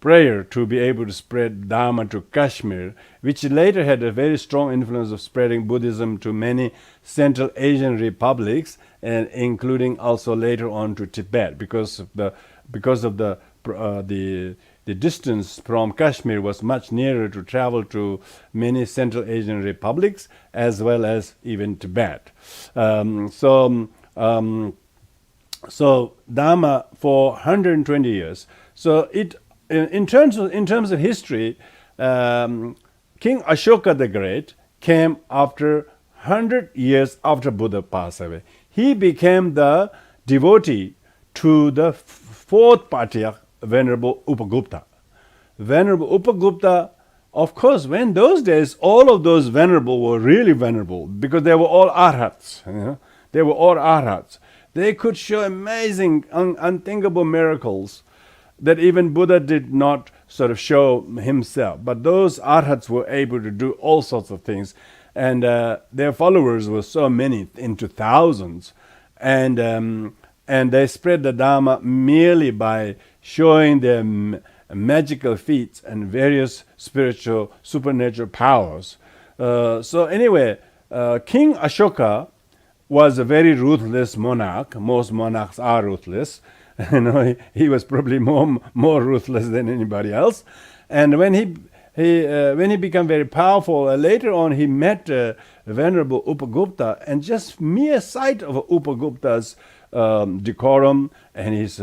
prayer to be able to spread Dharma to Kashmir, which later had a very strong influence of spreading Buddhism to many Central Asian republics, and including also later on to Tibet, because of the distance from Kashmir was much nearer to travel to many Central Asian republics as well as even Tibet. So Dharma for 120 years. So in terms of history, King Ashoka the Great came after 100 years after Buddha passed away. He became the devotee to the fourth patriarch, Venerable Upagupta. Venerable Upagupta, of course, when those days, all of those venerable were really venerable because they were all arhats. They were all arhats. They could show amazing, unthinkable miracles that even Buddha did not sort of show himself. But those arhats were able to do all sorts of things, and their followers were so many, into thousands, and they spread the Dharma merely by showing their magical feats and various spiritual, supernatural powers. So anyway, King Ashoka was a very ruthless monarch. Most monarchs are ruthless. He was probably more ruthless than anybody else. And when he became very powerful, later on he met Venerable Upagupta, and just mere sight of Upagupta's decorum and his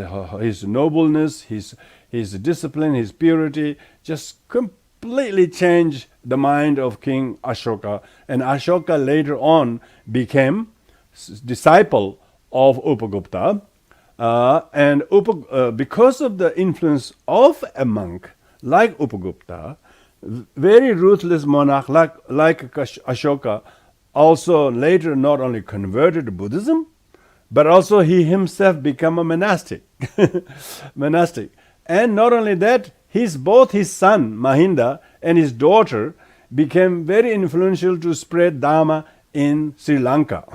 nobleness, his discipline, his purity, just completely changed the mind of King Ashoka. And Ashoka later on became disciple of Upagupta. And because of the influence of a monk like Upagupta, very ruthless monarch like Ashoka also later not only converted to Buddhism, but also he himself became a monastic. And not only that, both his son Mahinda and his daughter became very influential to spread Dharma in Sri Lanka.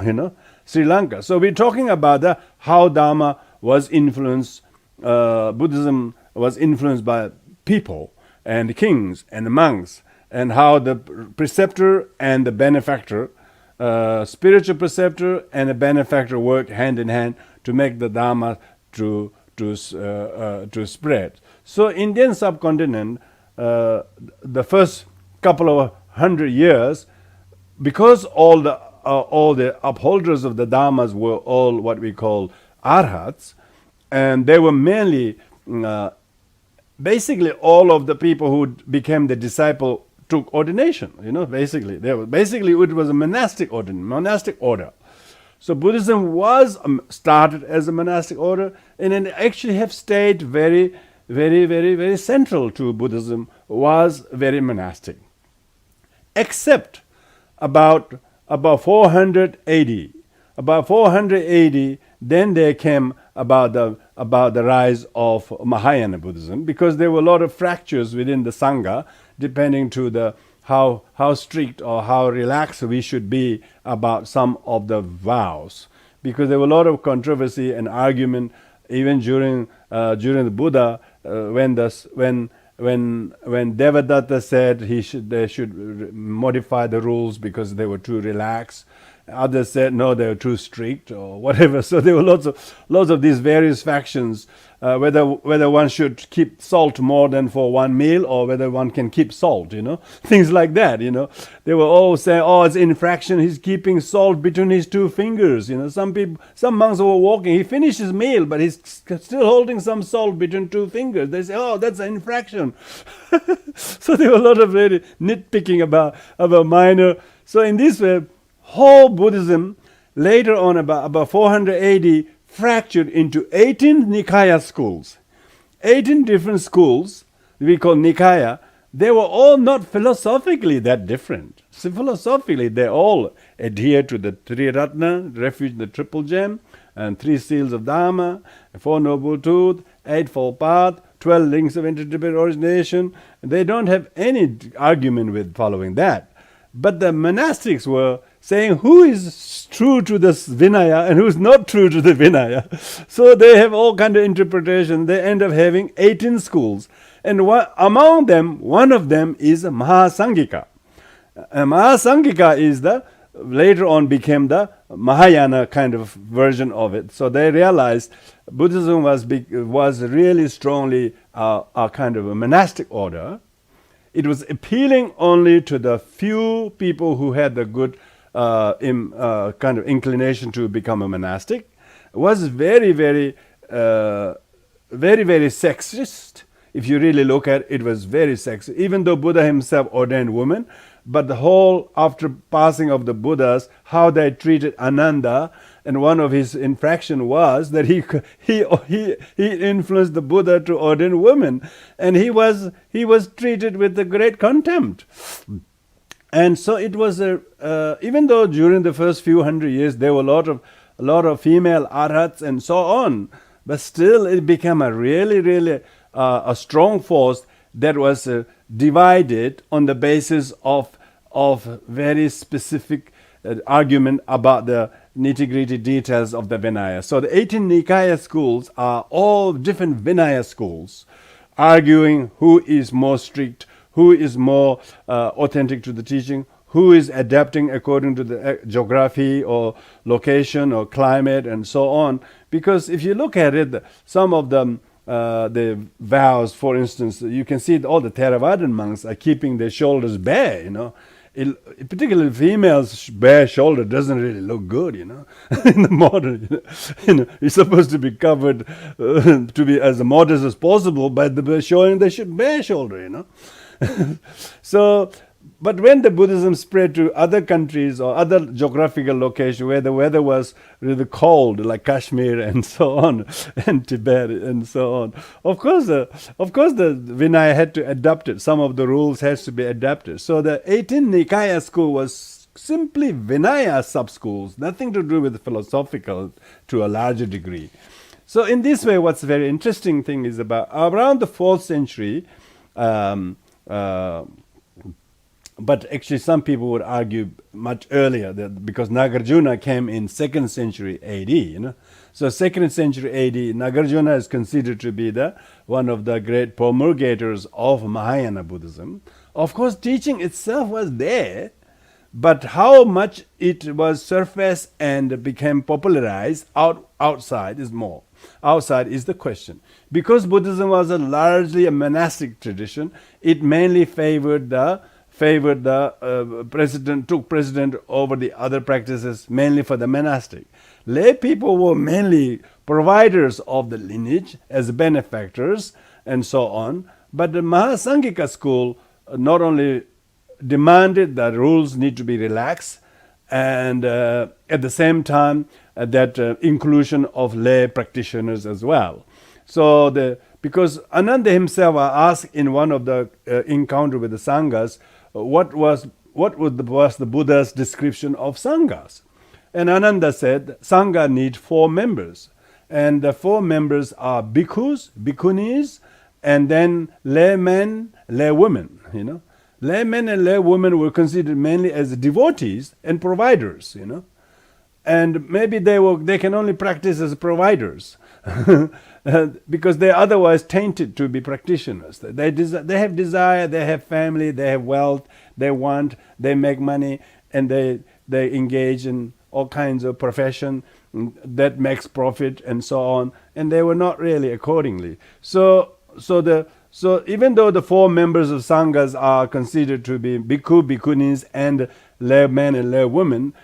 Sri Lanka. So we're talking about how Dharma was influenced, Buddhism was influenced by people and kings and monks, and how the preceptor and the benefactor, spiritual preceptor and the benefactor work hand in hand to make the Dharma to spread. So Indian subcontinent, the first couple of 100 years, because all the upholders of the Dharmas were all what we call arhats, and they were mainly, basically all of the people who became the disciple took ordination. Basically it was a monastic order. So Buddhism was started as a monastic order, and it actually have stayed very, very, very, very central to Buddhism, was very monastic, except about 400 AD. About 400 AD, then there came about the rise of Mahayana Buddhism, because there were a lot of fractures within the Sangha, depending to how strict or how relaxed we should be about some of the vows, because there were a lot of controversy and argument even during the Buddha, when Devadatta said they should modify the rules because they were too relaxed. Others said no, they were too strict or whatever. So there were lots of these various factions, whether one should keep salt more than for one meal, or whether one can keep salt, things like that. They were all saying, oh, it's infraction, he's keeping salt between his two fingers. Some monks were walking, he finished his meal, but he's still holding some salt between two fingers. They say, oh, that's an infraction. So there were a lot of very nitpicking about minor. So in this way, whole Buddhism later on about 400 AD fractured into 18 Nikaya schools. 18 different schools we call Nikaya. They were all not philosophically that different. So philosophically they all adhere to the Three Ratna, refuge in the Triple Gem, and 3 seals of Dharma, 4 noble truths, 8-fold path, 12 links of interdependent origination. They don't have any argument with following that. But the monastics were saying who is true to this Vinaya and who is not true to the Vinaya. So they have all kind of interpretation. They end up having 18 schools. And among them, one of them is Mahasangika. Mahasangika is later on became the Mahayana kind of version of it. So they realized Buddhism was really strongly a kind of a monastic order. It was appealing only to the few people who had the good kind of inclination to become a monastic. It was very, very, very, very sexist. If you really look at it, it was very sexist. Even though Buddha himself ordained women, but the whole, after passing of the Buddhas, how they treated Ananda, and one of his infraction was that he influenced the Buddha to ordain women, and he was treated with a great contempt. And so it was even though during the first few hundred years there were a lot of a lot of female arhats and so on. But still, it became a really a strong force that was divided on the basis of very specific argument about the nitty-gritty details of the Vinaya. So the 18 Nikaya schools are all different Vinaya schools, arguing who is more strict, who is more authentic to the teaching, who is adapting according to the geography or location or climate and so on. Because if you look at it, some of the vows, for instance, you can see all the Theravadan monks are keeping their shoulders bare, particularly females' bare shoulder doesn't really look good, in the modern, you're supposed to be covered to be as modest as possible by showing the bare shoulder, So, but when the Buddhism spread to other countries or other geographical locations where the weather was really cold, like Kashmir and so on, and Tibet and so on, of course the Vinaya had to adapt it. Some of the rules has to be adapted. So the 18 Nikaya school was simply Vinaya sub-schools, nothing to do with philosophical to a larger degree. So in this way, what's a very interesting thing is about around the 4th century, but actually some people would argue much earlier that because Nagarjuna came in 2nd century AD, So 2nd century AD, Nagarjuna is considered to be one of the great promulgators of Mahayana Buddhism. Of course, teaching itself was there, but how much it was surfaced and became popularized outside is more. Outside is the question. Because Buddhism was largely a monastic tradition, it mainly favored the took precedent over the other practices, mainly for the monastic. Lay people were mainly providers of the lineage as benefactors and so on. But the Mahasangika school not only demanded that rules need to be relaxed, and at the same time that inclusion of lay practitioners as well. So because Ananda himself asked in one of the encounter with the Sanghas, what was the Buddha's description of Sanghas? And Ananda said, Sangha need 4 members. And the 4 members are bhikkhus, bhikkhunis, and then laymen, laywomen, Laymen and laywomen were considered mainly as devotees and providers, And maybe they can only practice as providers because they're otherwise tainted to be practitioners. They have desire, they have family, they have wealth, they make money, and they engage in all kinds of profession that makes profit and so on, and they were not really accordingly. So even though the 4 members of Sanghas are considered to be bhikkhu, bhikkhunis, and laymen and laywomen,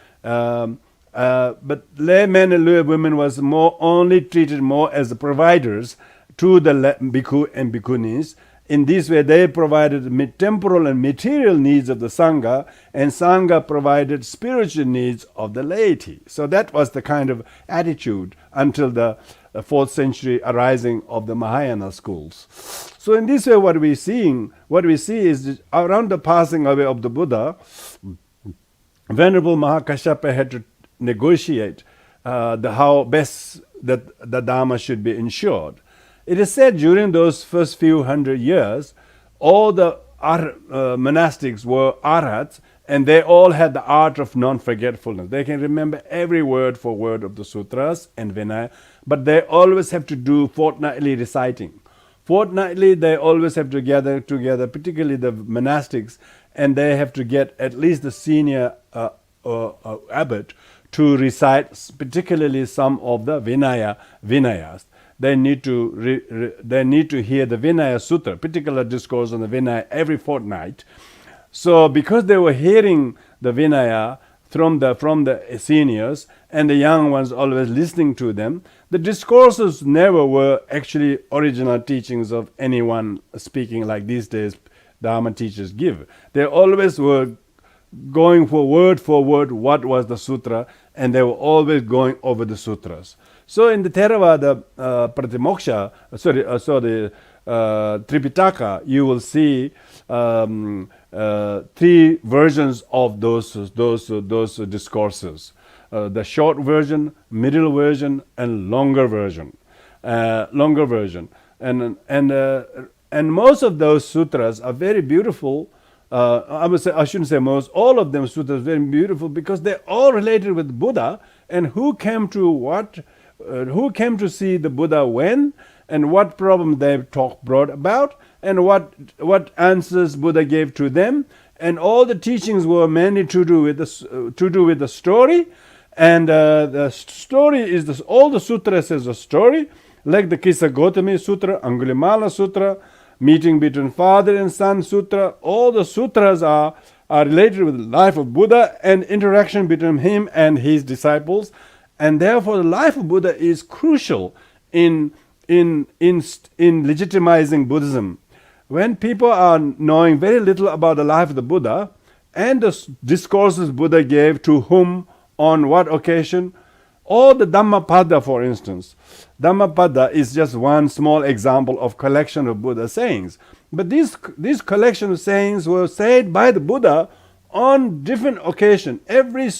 but laymen and laywomen was only treated more as the providers to the bhikkhu and bhikkhunis. In this way, they provided temporal and material needs of the Sangha, and Sangha provided spiritual needs of the laity. So that was the kind of attitude until the 4th century arising of the Mahayana schools. So in this way, what we see is around the passing away of the Buddha, Venerable Mahakashyapa had to negotiate how best that the Dharma should be ensured. It is said during those first few hundred years, all the monastics were arhats, and they all had the art of non-forgetfulness. They can remember every word for word of the sutras and Vinaya, but they always have to do fortnightly reciting. Fortnightly, they always have to gather together, particularly the monastics, and they have to get at least the senior abbot to recite particularly some of the Vinayas. They need to hear the Vinaya Sutra, particular discourse on the Vinaya every fortnight. So because they were hearing the Vinaya from the seniors and the young ones always listening to them, the discourses never were actually original teachings of anyone speaking like these days Dharma teachers give. They always were going for word what was the sutra, and they were always going over the sutras. So in the Theravada Pratimoksha, the Tripitaka, you will see 3 versions of those discourses. the short version, middle version, and longer version. And most of those sutras are very beautiful. I shouldn't say most. All of them sutras are very beautiful because they're all related with Buddha and who came to what, who came to see the Buddha when, and what problem they brought about, and what answers Buddha gave to them. And all the teachings were mainly to do with the story. And the story is all the sutras is a story, like the Kisa Gotami Sutra, Angulimala Sutra, Meeting Between Father and Son Sutra. All the sutras are related with the life of Buddha and interaction between him and his disciples. And therefore, the life of Buddha is crucial in legitimizing Buddhism. When people are knowing very little about the life of the Buddha and the discourses Buddha gave to whom, on what occasion, or the Dhammapada, for instance. Dhammapada is just one small example of collection of Buddha sayings. But these collection of sayings were said by the Buddha on different occasions. Every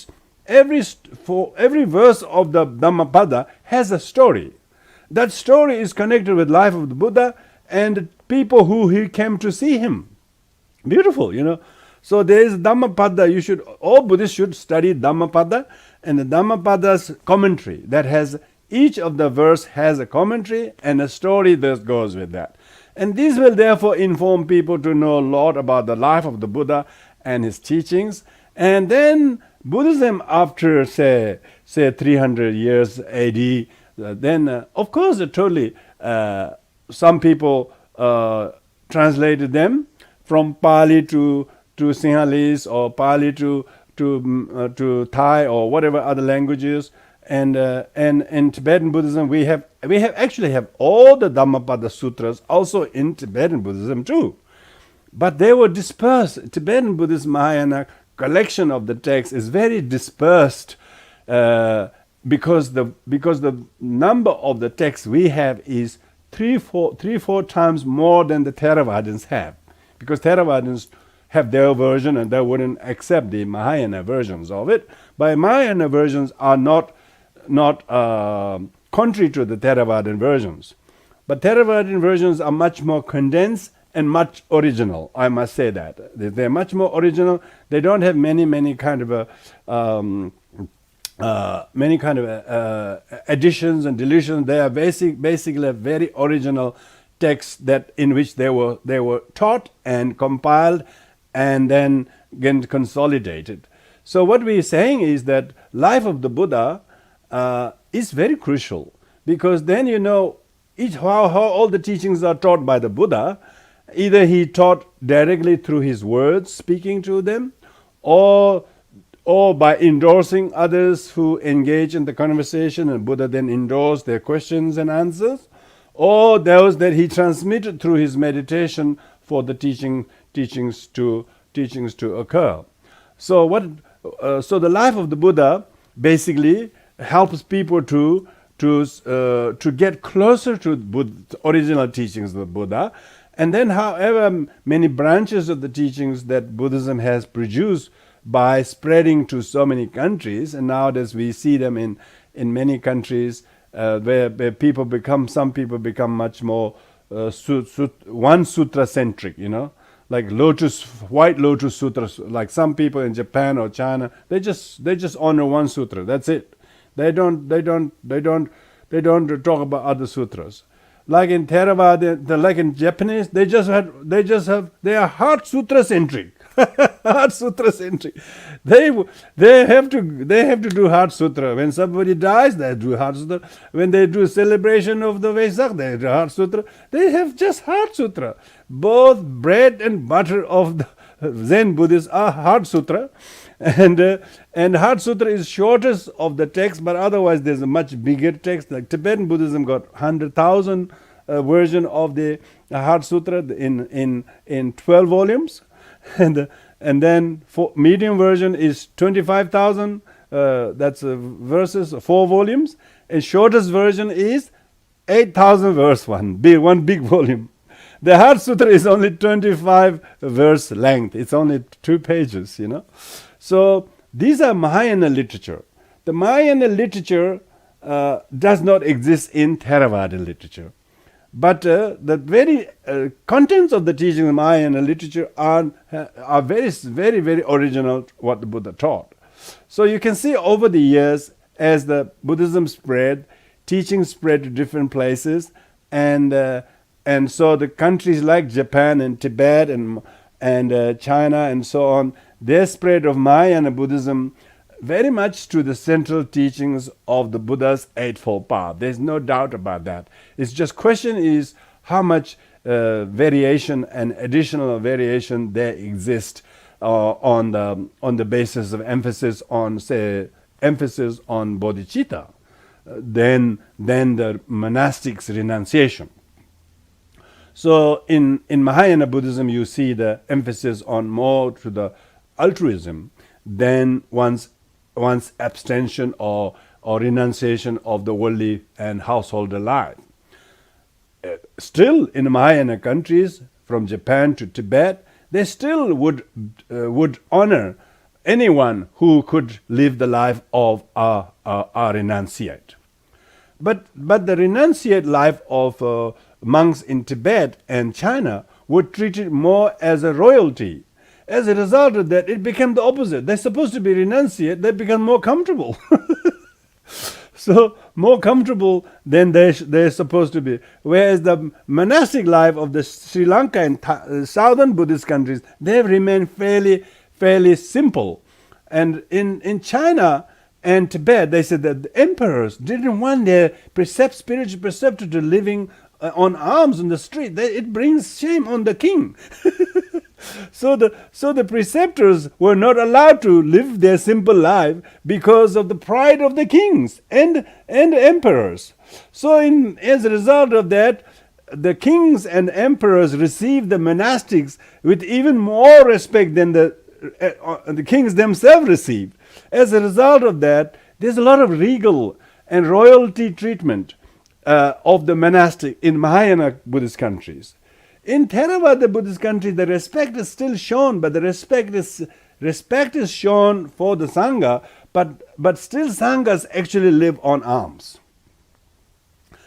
verse of the Dhammapada has a story. That story is connected with life of the Buddha and the people who he came to see him. Beautiful, So there is Dhammapada. All Buddhists should study Dhammapada, and the Dhammapada's commentary that has each of the verse has a commentary and a story that goes with that. And these will therefore inform people to know a lot about the life of the Buddha and his teachings. And then Buddhism, after say 300 years AD, then of course totally some people translated them from Pali to Sinhalese, or Pali to Thai, or whatever other languages. And in Tibetan Buddhism, we actually have all the Dhammapada sutras also in Tibetan Buddhism too. But they were dispersed. Tibetan Buddhist Mahayana collection of the text is very dispersed because the number of the texts we have is three, four times more than the Theravadins have. Because Theravadins have their version and they wouldn't accept the Mahayana versions of it. But Mahayana versions are not contrary to the Theravadan versions. But Theravadan versions are much more condensed and much original, I must say that. They're much more original. They don't have many kind of additions and deletions. They are basically a very original texts in which they were taught and compiled and then again consolidated. So what we're saying is that life of the Buddha is very crucial, because then how all the teachings are taught by the Buddha. Either he taught directly through his words, speaking to them, or by endorsing others who engage in the conversation, and Buddha then endorsed their questions and answers, or those that he transmitted through his meditation for the teachings to occur. So the life of the Buddha basically helps people to get closer to the original teachings of the Buddha. And then however many branches of the teachings that Buddhism has produced by spreading to so many countries, and nowadays we see them in many countries where some people become much more one sutra centric, like White Lotus Sutras. Like some people in Japan or China, they just honor one sutra. That's it. They don't talk about other sutras. Like in Theravada, like in Japanese, they are Heart Sutra centric. Heart Sutra centric. They have to do Heart Sutra. When somebody dies, they do Heart Sutra. When they do celebration of the Vesak, they do Heart Sutra. They have just Heart Sutra. Both bread and butter of the Zen Buddhists are Heart Sutra. And Heart Sutra is shortest of the text, but otherwise there's a much bigger text. Like Tibetan Buddhism got 100,000 version of the Heart Sutra in 12 volumes, and then for medium version is 25,000. That's verses, 4 volumes, and shortest version is 8,000 verse one big volume. The Heart Sutra is only 25 verse length. It's only 2 pages, So these are Mahayana literature. the Mahayana literature does not exist in Theravada literature. But the very contents of the teaching of Mahayana literature are very, very, very original to what the Buddha taught. So you can see over the years, as the Buddhism spread, teaching spread to different places, and so the countries like Japan and Tibet and China and so on, their spread of Mahayana Buddhism very much to the central teachings of the Buddha's Eightfold Path. There's no doubt about that. It's just question is how much variation and additional variation there exists on the basis of emphasis on, say, emphasis on bodhicitta, than the monastic's renunciation. So in Mahayana Buddhism, you see the emphasis on more to the altruism than one's abstention or renunciation of the worldly and householder life. Still, in Mahayana countries, from Japan to Tibet, they still would honor anyone who could live the life of a renunciate. But the renunciate life of monks in Tibet and China were treated more as a royalty. As a result of that, it became the opposite. They're supposed to be renunciate, they become more comfortable. So, more comfortable than they're supposed to be. Whereas the monastic life of the Sri Lanka and southern Buddhist countries, they've remained fairly simple. And in China and Tibet, they said that the emperors didn't want their spiritual preceptor to living on alms on the street. It brings shame on the king. So the preceptors were not allowed to live their simple life because of the pride of the kings and emperors. So as a result of that, the kings and emperors received the monastics with even more respect than the kings themselves received. As a result of that, there's a lot of regal and royalty treatment of the monastic in Mahayana Buddhist countries. In Theravada Buddhist countries, the respect is still shown, but the respect is shown for the Sangha, but still Sanghas actually live on alms.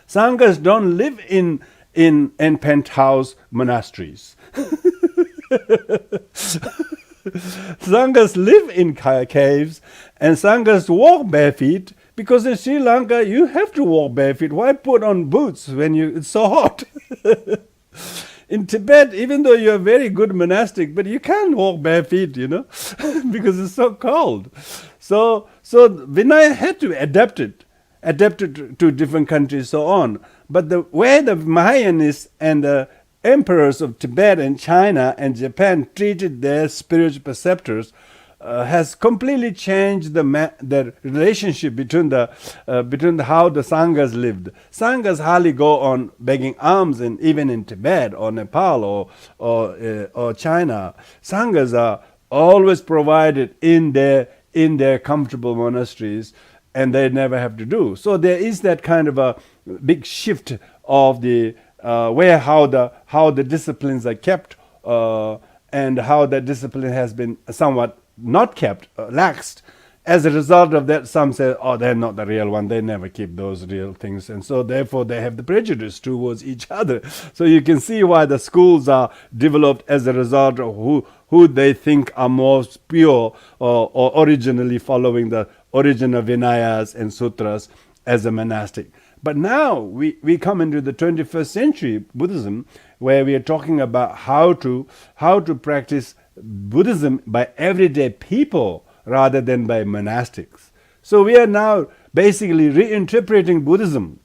Sanghas don't live in penthouse monasteries. Sanghas live in caves, and Sanghas walk bare feet, because in Sri Lanka you have to walk bare feet. Why put on boots when it's so hot? In Tibet, even though you're a very good monastic, but you can't walk bare feet, because it's so cold. So Vinaya had to adapt it to different countries, so on. But where the Mahayanists and the emperors of Tibet and China and Japan treated their spiritual preceptors has completely changed the relationship between how the Sanghas lived. Sanghas hardly go on begging alms, and even in Tibet or Nepal or China, Sanghas are always provided in their comfortable monasteries, and they never have to do. So there is that kind of a big shift of the how the disciplines are kept, and how that discipline has been somewhat not kept, laxed. As a result of that, some say, oh, they're not the real one, they never keep those real things, and so therefore they have the prejudice towards each other. So you can see why the schools are developed as a result of who they think are most pure or originally following the original Vinayas and Sutras as a monastic. But now we come into the 21st century Buddhism, where we are talking about how to practice Buddhism by everyday people rather than by monastics. So we are now basically reinterpreting Buddhism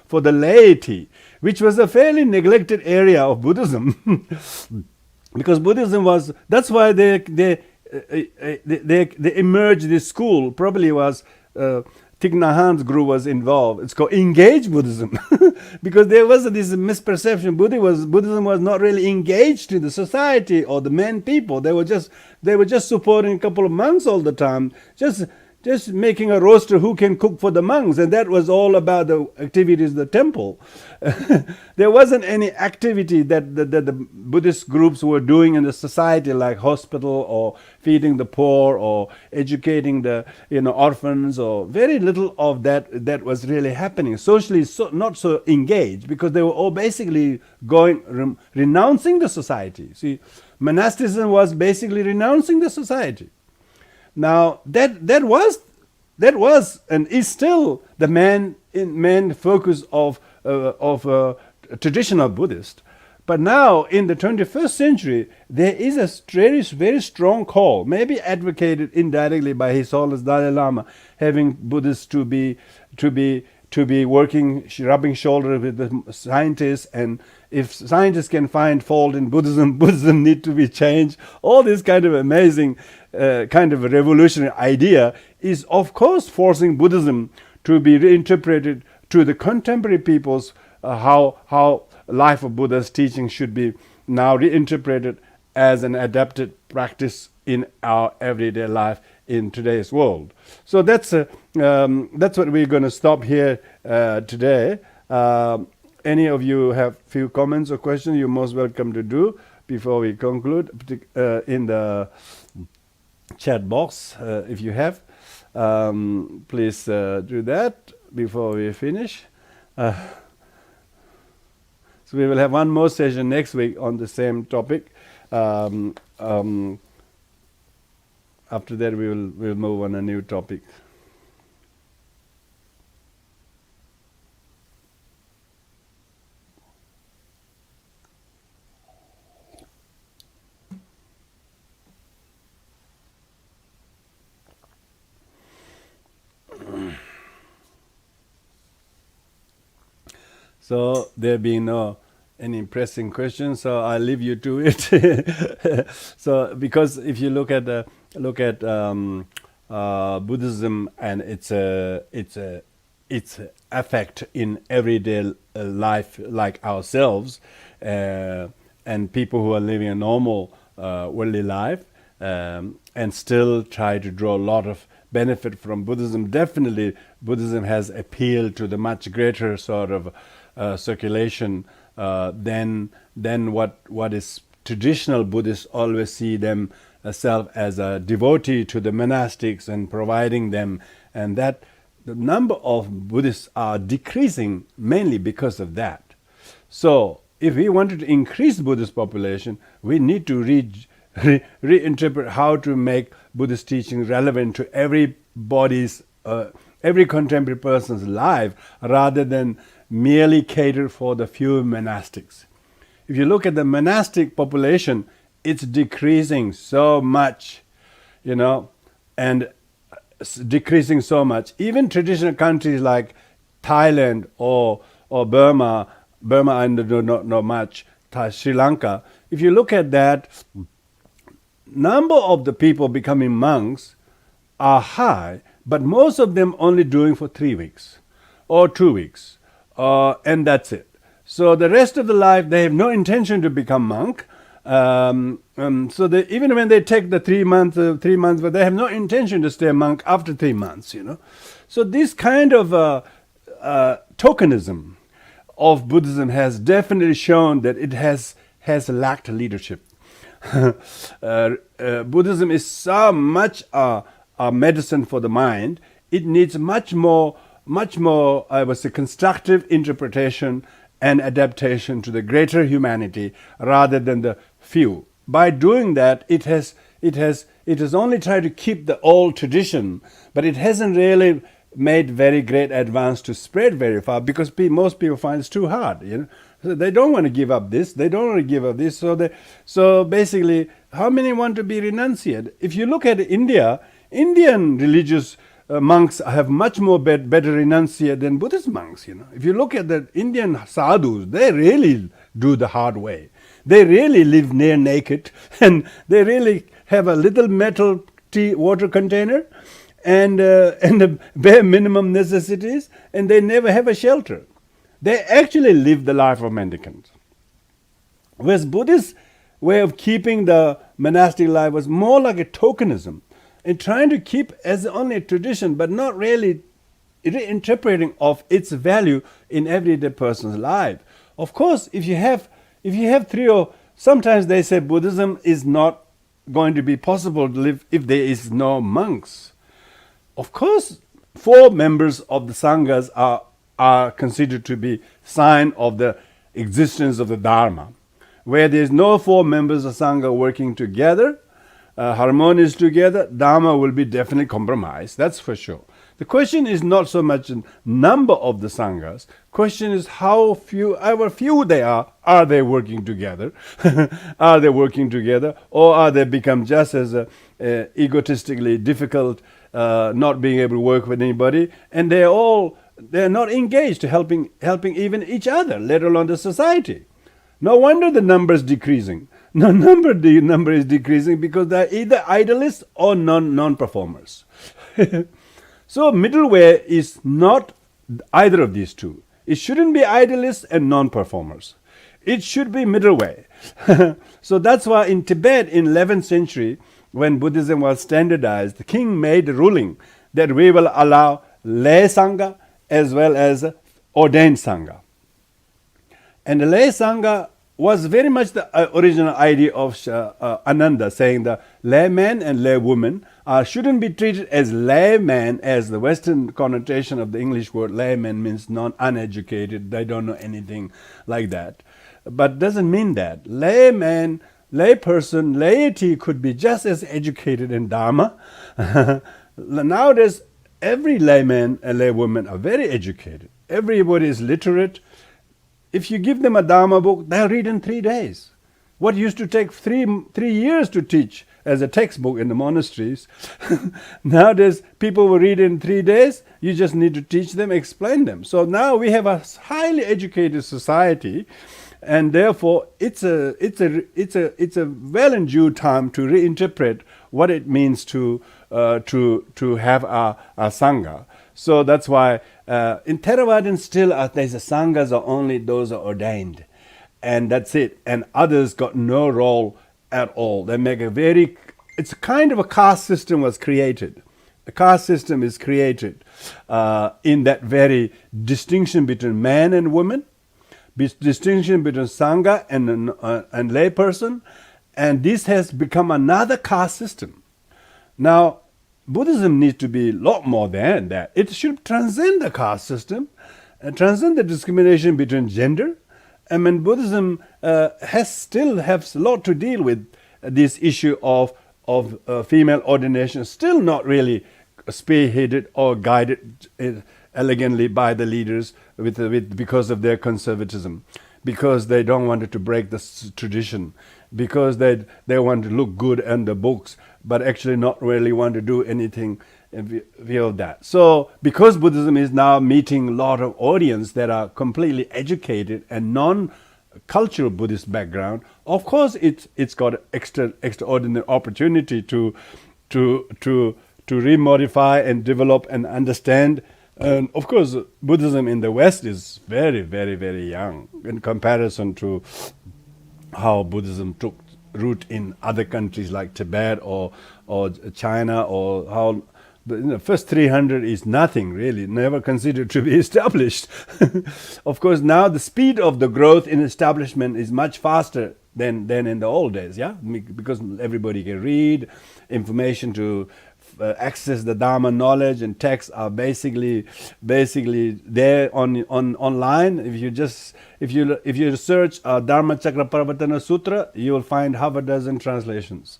for the laity, which was a fairly neglected area of Buddhism. Because Buddhism was, that's why they emerged. This school probably was Thich Nhat Hanh's group was involved. It's called engaged Buddhism. Because there was this misperception Buddhism was not really engaged in the society or the men people. They were just supporting a couple of monks all the time. just making a roster who can cook for the monks, and that was all about the activities of the temple. There wasn't any activity that the Buddhist groups were doing in the society, like hospital or feeding the poor or educating the orphans, or very little of that was really happening. Socially, not so engaged, because they were all basically renouncing the society. See, monasticism was basically renouncing the society. Now that was and is still the main focus of traditional Buddhist. But now in the 21st century, there is a very, very strong call, maybe advocated indirectly by His Holiness Dalai Lama, having Buddhists to be working, rubbing shoulders with the scientists, and if scientists can find fault in Buddhism, Buddhism need to be changed. All this kind of amazing, kind of a revolutionary idea is, of course, forcing Buddhism to be reinterpreted to the contemporary peoples, how life of Buddha's teaching should be now reinterpreted as an adapted practice in our everyday life in today's world. So that's what we're going to stop here today. Any of you have few comments or questions, you're most welcome to do before we conclude, in the chat box if you have. Please do that before we finish. So we will have one more session next week on the same topic. After that we'll move on a new topic. So there being no any pressing questions, so I'll leave you to it. So because if you look at Buddhism and its effect in everyday life, like ourselves, and people who are living a normal worldly life, and still try to draw a lot of benefit from Buddhism. Definitely Buddhism has appealed to the much greater sort of circulation than what is traditional Buddhists always see themselves as a devotee to the monastics and providing them, and that the number of Buddhists are decreasing mainly because of that. So if we wanted to increase Buddhist population, we need to reinterpret how to make Buddhist teaching relevant to everybody's, every contemporary person's life, rather than merely cater for the few monastics. If you look at the monastic population, it's decreasing so much, and decreasing so much. Even traditional countries like Thailand or Burma I do not know much, Sri Lanka, if you look at that, number of the people becoming monks are high, but most of them only doing for 3 weeks or 2 weeks. And that's it. So the rest of the life, they have no intention to become monk. So even when they take the 3 months, but they have no intention to stay a monk after 3 months, So this kind of tokenism of Buddhism has definitely shown that it has lacked leadership. Buddhism is so much a medicine for the mind. It needs much more, I would say, constructive interpretation and adaptation to the greater humanity rather than the few. By doing that, it has only tried to keep the old tradition, but it hasn't really made very great advance to spread very far, because most people find it's too hard. So they don't want to give up this. They don't want to give up this. So basically, how many want to be renunciate? If you look at India, Indian religious monks have much more better renunciate than Buddhist monks. If you look at the Indian sadhus, they really do the hard way. They really live near naked, and they really have a little metal water container and the bare minimum necessities, and they never have a shelter. They actually live the life of mendicants. Whereas Buddhist way of keeping the monastic life was more like a tokenism. and trying to keep as only a tradition, but not really reinterpreting of its value in everyday person's life. Of course, if you have three or sometimes they say Buddhism is not going to be possible to live if there is no monks. Of course, 4 members of the sanghas are considered to be sign of the existence of the Dharma. Where there is no 4 members of sangha working together, harmonious together, Dharma will be definitely compromised. That's for sure. The question is not so much the number of the sanghas. Question is however few they are they working together? Are they working together, or are they become just as egotistically difficult, not being able to work with anybody, and they're not engaged to helping even each other, let alone the society. No wonder the number is decreasing. The number is decreasing because they're either idealists or non-performers. So middle way is not either of these two. It shouldn't be idealists and non-performers. It should be middle way. So that's why in Tibet in 11th century, when Buddhism was standardized, the king made a ruling that we will allow lay sangha as well as ordained sangha. And the lay sangha was very much the original idea of Ananda, saying the layman and laywoman shouldn't be treated as layman, as the Western connotation of the English word layman means uneducated, they don't know anything like that. But doesn't mean that. Layman, layperson, laity could be just as educated in Dharma. Nowadays, every layman and laywoman are very educated. Everybody is literate. If you give them a Dharma book, they'll read in 3 days. What used to take 3 years to teach as a textbook in the monasteries, nowadays people will read in 3 days. You just need to teach them, explain them. So now we have a highly educated society, and therefore it's a well and due time to reinterpret what it means to have a sangha. So that's why in Theravadan still there's a sanghas are only those are ordained, and that's it. And others got no role at all. They make it's kind of a caste system was created. The caste system is created in that very distinction between man and woman, distinction between sangha and layperson, and this has become another caste system. Now, Buddhism needs to be a lot more than that. It should transcend the caste system and transcend the discrimination between gender. I mean, Buddhism still has a lot to deal with this issue of female ordination, still not really spearheaded or guided elegantly by the leaders because of their conservatism, because they don't want to break the tradition, because they want to look good in the books, but actually not really want to do anything via that. So because Buddhism is now meeting a lot of audience that are completely educated and non-cultural Buddhist background, of course it's got extraordinary opportunity to remodify and develop and understand. And of course, Buddhism in the West is very, very, very young in comparison to how Buddhism took root in other countries like Tibet or China, or how the first 300 is nothing really, never considered to be established. Of course, now the speed of the growth in establishment is much faster than in the old days, yeah, because everybody can read information to access the Dharma knowledge, and texts are basically there online. If you search Dharma Chakraparvatana Sutra, you will find half a dozen translations.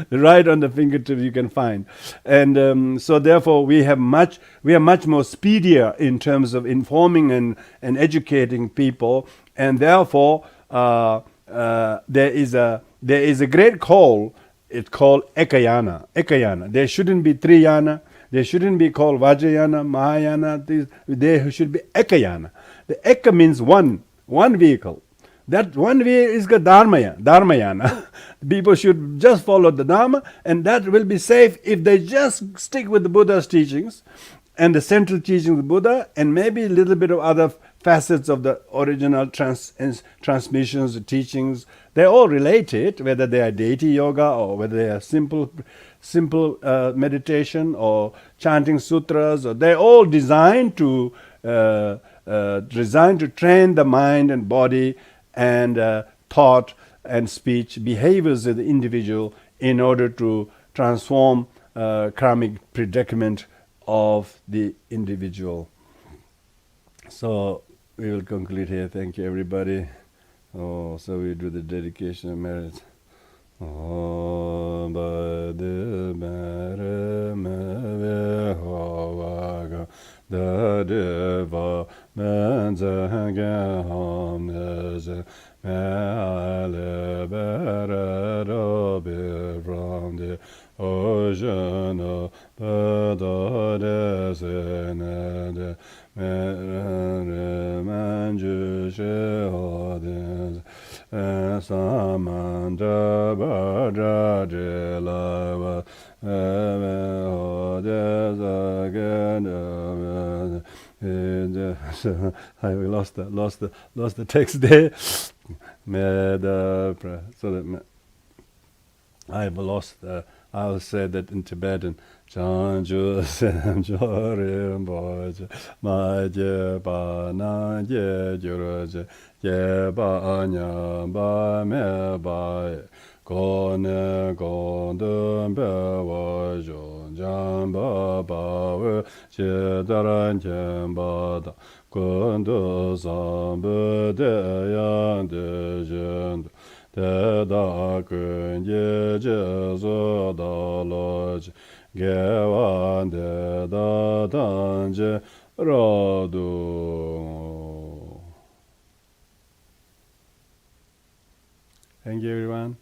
Right on the fingertip you can find, and so therefore we are much more speedier in terms of informing and educating people, and therefore there is a great call. It's called Ekayana. There shouldn't be Triyana. There shouldn't be called Vajrayana, Mahayana. There should be Ekayana. The Eka means one vehicle. That one vehicle is the Dharmayana. People should just follow the Dharma, and that will be safe if they just stick with the Buddha's teachings and the central teachings of the Buddha, and maybe a little bit of other facets of the original transmissions, the teachings. They're all related, whether they are deity yoga or whether they are simple meditation or chanting sutras. Or they're all designed to train the mind and body and thought and speech behaviors of the individual in order to transform karmic predicament of the individual. So we will conclude here. Thank you, everybody. Oh, so we do the dedication of merit. Oh, bade mere me ho da de va men za ga ham ze me le bere ro be from the ocean ba da de se ne de me man ju she ho de samanda badra de lava I lost the text there. So that I've lost. I'll say that in Tibetan. Chanju sem jorim boje ma je ba na je juro je ba nya ba me ba kone gonde be wa jo jam ba we je daran jem ba da kondo sam de yan de jen de da kun je zo da lo Gewan de da danje radu. Thank you, everyone.